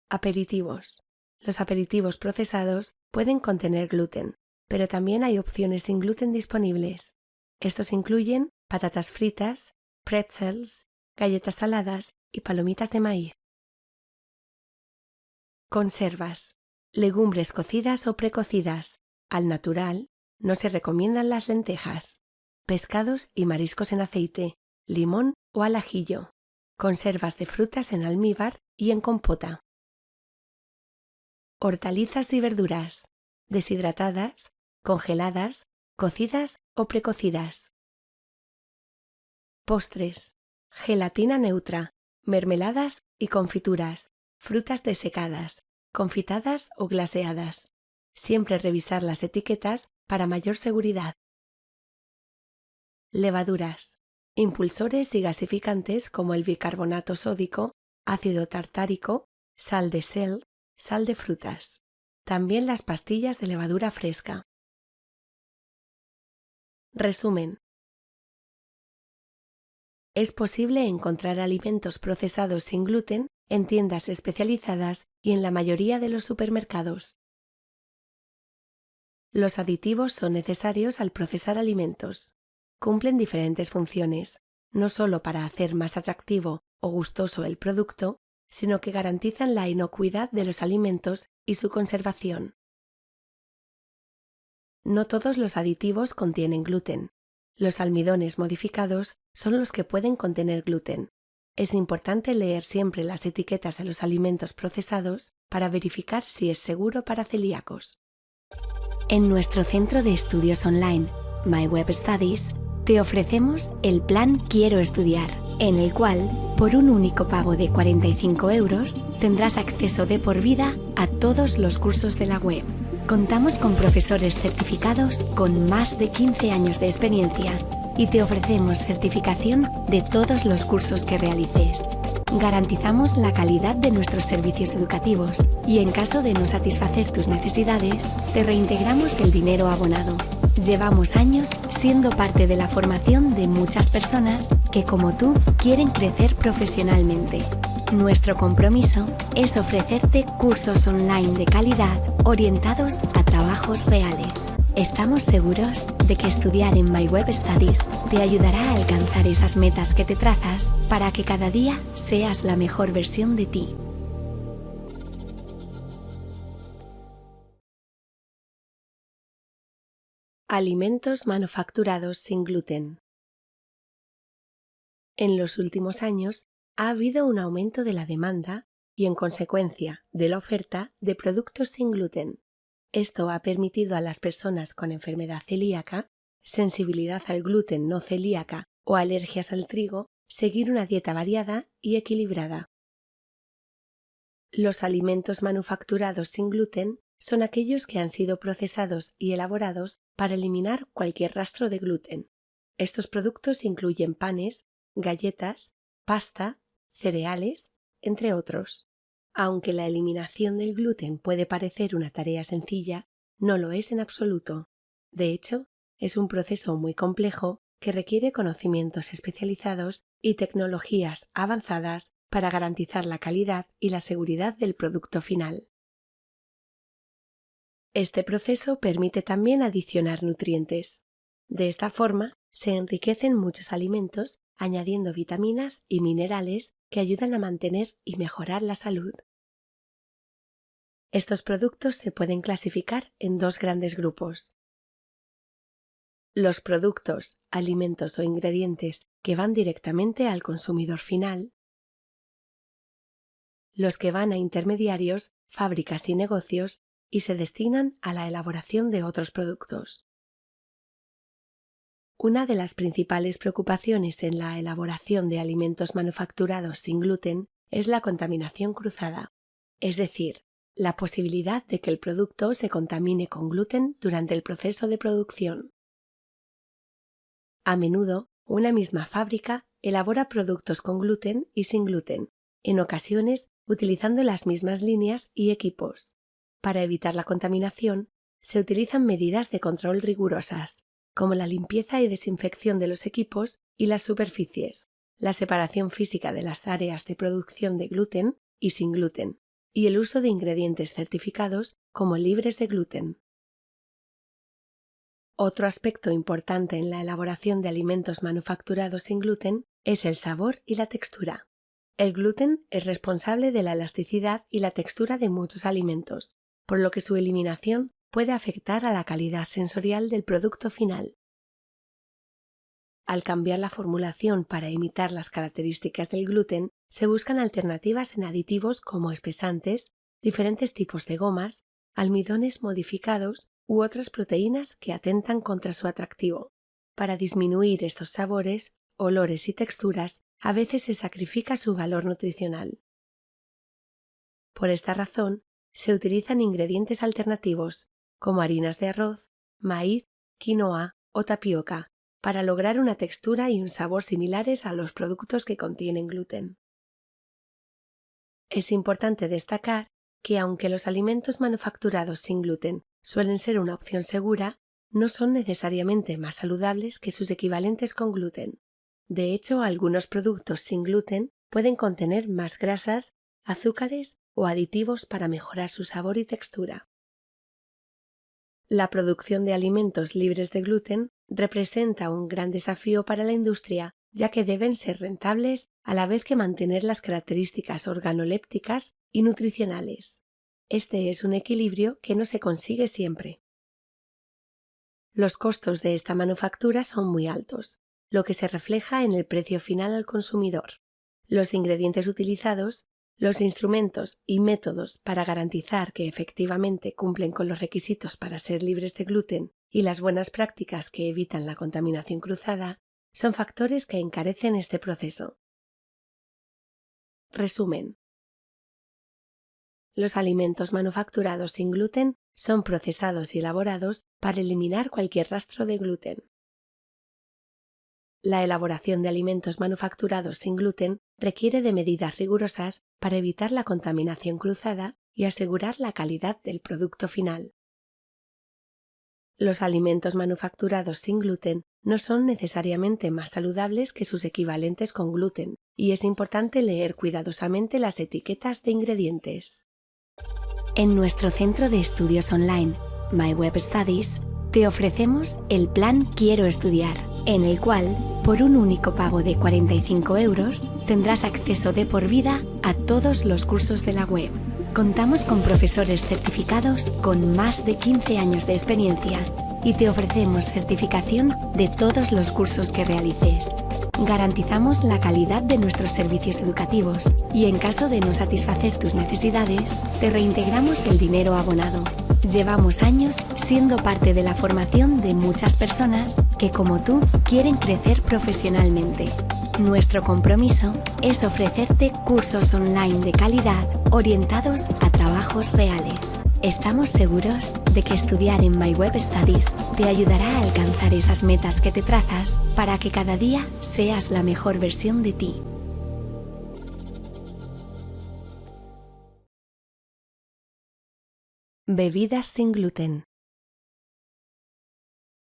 Aperitivos. Los aperitivos procesados pueden contener gluten, pero también hay opciones sin gluten disponibles. Estos incluyen patatas fritas, pretzels, galletas saladas y palomitas de maíz. Conservas. Legumbres cocidas o precocidas. Al natural, no se recomiendan las lentejas. Pescados y mariscos en aceite, limón o al ajillo. Conservas de frutas en almíbar y en compota. Hortalizas y verduras. Deshidratadas, congeladas, cocidas o precocidas. Postres. Gelatina neutra, mermeladas y confituras, frutas desecadas, confitadas o glaseadas. Siempre revisar las etiquetas para mayor seguridad. Levaduras. Impulsores y gasificantes como el bicarbonato sódico, ácido tartárico, sal de sel, sal de frutas. También las pastillas de levadura fresca. Resumen. Es posible encontrar alimentos procesados sin gluten en tiendas especializadas y en la mayoría de los supermercados. Los aditivos son necesarios al procesar alimentos. Cumplen diferentes funciones, no solo para hacer más atractivo o gustoso el producto, sino que garantizan la inocuidad de los alimentos y su conservación. No todos los aditivos contienen gluten. Los almidones modificados son los que pueden contener gluten. Es importante leer siempre las etiquetas de los alimentos procesados para verificar si es seguro para celíacos. En nuestro centro de estudios online, My Web Studies, te ofrecemos el plan Quiero Estudiar, en el cual, por un único pago de 45 euros, tendrás acceso de por vida a todos los cursos de la web. Contamos con profesores certificados con más de 15 años de experiencia y te ofrecemos certificación de todos los cursos que realices. Garantizamos la calidad de nuestros servicios educativos y en caso de no satisfacer tus necesidades, te reintegramos el dinero abonado. Llevamos años siendo parte de la formación de muchas personas que, como tú, quieren crecer profesionalmente. Nuestro compromiso es ofrecerte cursos online de calidad orientados a trabajos reales. Estamos seguros de que estudiar en My Web Studies te ayudará a alcanzar esas metas que te trazas para que cada día seas la mejor versión de ti. Alimentos manufacturados sin gluten. En los últimos años ha habido un aumento de la demanda y, en consecuencia, de la oferta de productos sin gluten. Esto ha permitido a las personas con enfermedad celíaca, sensibilidad al gluten no celíaca o alergias al trigo seguir una dieta variada y equilibrada. Los alimentos manufacturados sin gluten son aquellos que han sido procesados y elaborados para eliminar cualquier rastro de gluten. Estos productos incluyen panes, galletas, pasta, cereales, entre otros. Aunque la eliminación del gluten puede parecer una tarea sencilla, no lo es en absoluto. De hecho, es un proceso muy complejo que requiere conocimientos especializados y tecnologías avanzadas para garantizar la calidad y la seguridad del producto final. Este proceso permite también adicionar nutrientes. De esta forma, se enriquecen muchos alimentos añadiendo vitaminas y minerales que ayudan a mantener y mejorar la salud. Estos productos se pueden clasificar en dos grandes grupos. Los productos, alimentos o ingredientes que van directamente al consumidor final. Los que van a intermediarios, fábricas y negocios y se destinan a la elaboración de otros productos. Una de las principales preocupaciones en la elaboración de alimentos manufacturados sin gluten es la contaminación cruzada, es decir, la posibilidad de que el producto se contamine con gluten durante el proceso de producción. A menudo, una misma fábrica elabora productos con gluten y sin gluten, en ocasiones utilizando las mismas líneas y equipos. Para evitar la contaminación, se utilizan medidas de control rigurosas, como la limpieza y desinfección de los equipos y las superficies, la separación física de las áreas de producción de gluten y sin gluten, y el uso de ingredientes certificados como libres de gluten. Otro aspecto importante en la elaboración de alimentos manufacturados sin gluten es el sabor y la textura. El gluten es responsable de la elasticidad y la textura de muchos alimentos, por lo que su eliminación puede afectar a la calidad sensorial del producto final. Al cambiar la formulación para imitar las características del gluten, se buscan alternativas en aditivos como espesantes, diferentes tipos de gomas, almidones modificados u otras proteínas que atentan contra su atractivo. Para disminuir estos sabores, olores y texturas, a veces se sacrifica su valor nutricional. Por esta razón, se utilizan ingredientes alternativos, como harinas de arroz, maíz, quinoa o tapioca, para lograr una textura y un sabor similares a los productos que contienen gluten. Es importante destacar que aunque los alimentos manufacturados sin gluten suelen ser una opción segura, no son necesariamente más saludables que sus equivalentes con gluten. De hecho, algunos productos sin gluten pueden contener más grasas, azúcares o aditivos para mejorar su sabor y textura. La producción de alimentos libres de gluten representa un gran desafío para la industria, ya que deben ser rentables a la vez que mantener las características organolépticas y nutricionales. Este es un equilibrio que no se consigue siempre. Los costos de esta manufactura son muy altos, lo que se refleja en el precio final al consumidor. los ingredientes utilizados, los instrumentos y métodos para garantizar que efectivamente cumplen con los requisitos para ser libres de gluten y las buenas prácticas que evitan la contaminación cruzada son factores que encarecen este proceso. Resumen. Los alimentos manufacturados sin gluten son procesados y elaborados para eliminar cualquier rastro de gluten. La elaboración de alimentos manufacturados sin gluten requiere de medidas rigurosas para evitar la contaminación cruzada y asegurar la calidad del producto final. Los alimentos manufacturados sin gluten no son necesariamente más saludables que sus equivalentes con gluten, y es importante leer cuidadosamente las etiquetas de ingredientes. En nuestro centro de estudios online, My Web Studies, te ofrecemos el plan Quiero Estudiar, en el cual, por un único pago de 45 euros, tendrás acceso de por vida a todos los cursos de la web. Contamos con profesores certificados con más de 15 años de experiencia y te ofrecemos certificación de todos los cursos que realices. Garantizamos la calidad de nuestros servicios educativos y en caso de no satisfacer tus necesidades, te reintegramos el dinero abonado. Llevamos años siendo parte de la formación de muchas personas que, como tú, quieren crecer profesionalmente. Nuestro compromiso es ofrecerte cursos online de calidad orientados a trabajos reales. Estamos seguros de que estudiar en My Web Studies te ayudará a alcanzar esas metas que te trazas para que cada día seas la mejor versión de ti. Bebidas sin gluten.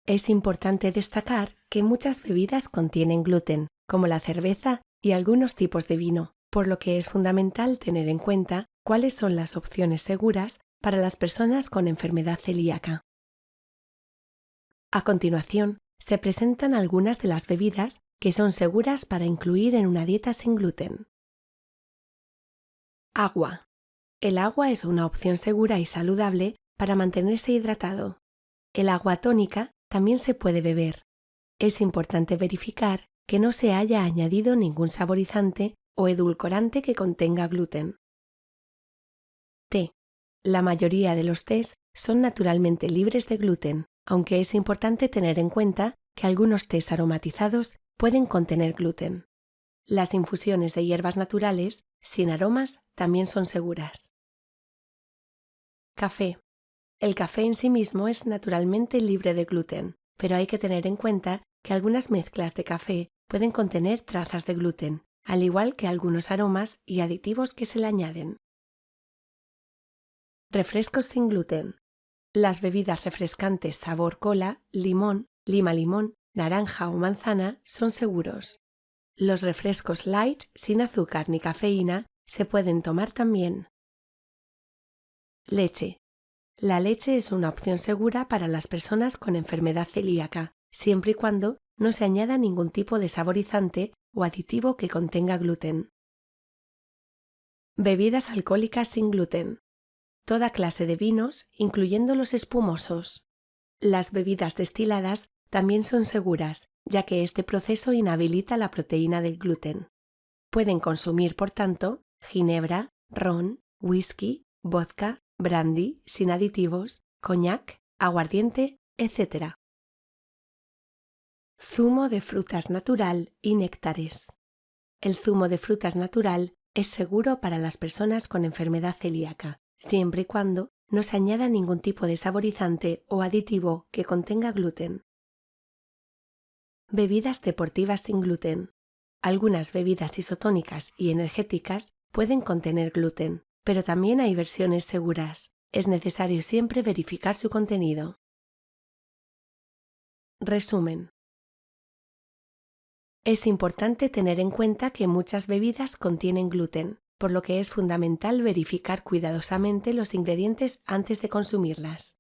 Es importante destacar que muchas bebidas contienen gluten, como la cerveza y algunos tipos de vino, por lo que es fundamental tener en cuenta cuáles son las opciones seguras para las personas con enfermedad celíaca. A continuación, se presentan algunas de las bebidas que son seguras para incluir en una dieta sin gluten. Agua. El agua es una opción segura y saludable para mantenerse hidratado. El agua tónica también se puede beber. Es importante verificar que no se haya añadido ningún saborizante o edulcorante que contenga gluten. Té. La mayoría de los tés son naturalmente libres de gluten, aunque es importante tener en cuenta que algunos tés aromatizados pueden contener gluten. Las infusiones de hierbas naturales, sin aromas, también son seguras. Café. El café en sí mismo es naturalmente libre de gluten, pero hay que tener en cuenta que algunas mezclas de café pueden contener trazas de gluten, al igual que algunos aromas y aditivos que se le añaden. Refrescos sin gluten. Las bebidas refrescantes sabor cola, limón, lima-limón, naranja o manzana son seguros. Los refrescos light sin azúcar ni cafeína se pueden tomar también. Leche. La leche es una opción segura para las personas con enfermedad celíaca, siempre y cuando no se añada ningún tipo de saborizante o aditivo que contenga gluten. Bebidas alcohólicas sin gluten. Toda clase de vinos, incluyendo los espumosos. Las bebidas destiladas también son seguras, ya que este proceso inhabilita la proteína del gluten. Pueden consumir, por tanto, ginebra, ron, whisky, vodka, brandy sin aditivos, coñac, aguardiente, etc. Zumo de frutas natural y néctares. El zumo de frutas natural es seguro para las personas con enfermedad celíaca, siempre y cuando no se añada ningún tipo de saborizante o aditivo que contenga gluten. Bebidas deportivas sin gluten. Algunas bebidas isotónicas y energéticas pueden contener gluten, pero también hay versiones seguras. Es necesario siempre verificar su contenido. Resumen. Es importante tener en cuenta que muchas bebidas contienen gluten, por lo que es fundamental verificar cuidadosamente los ingredientes antes de consumirlas.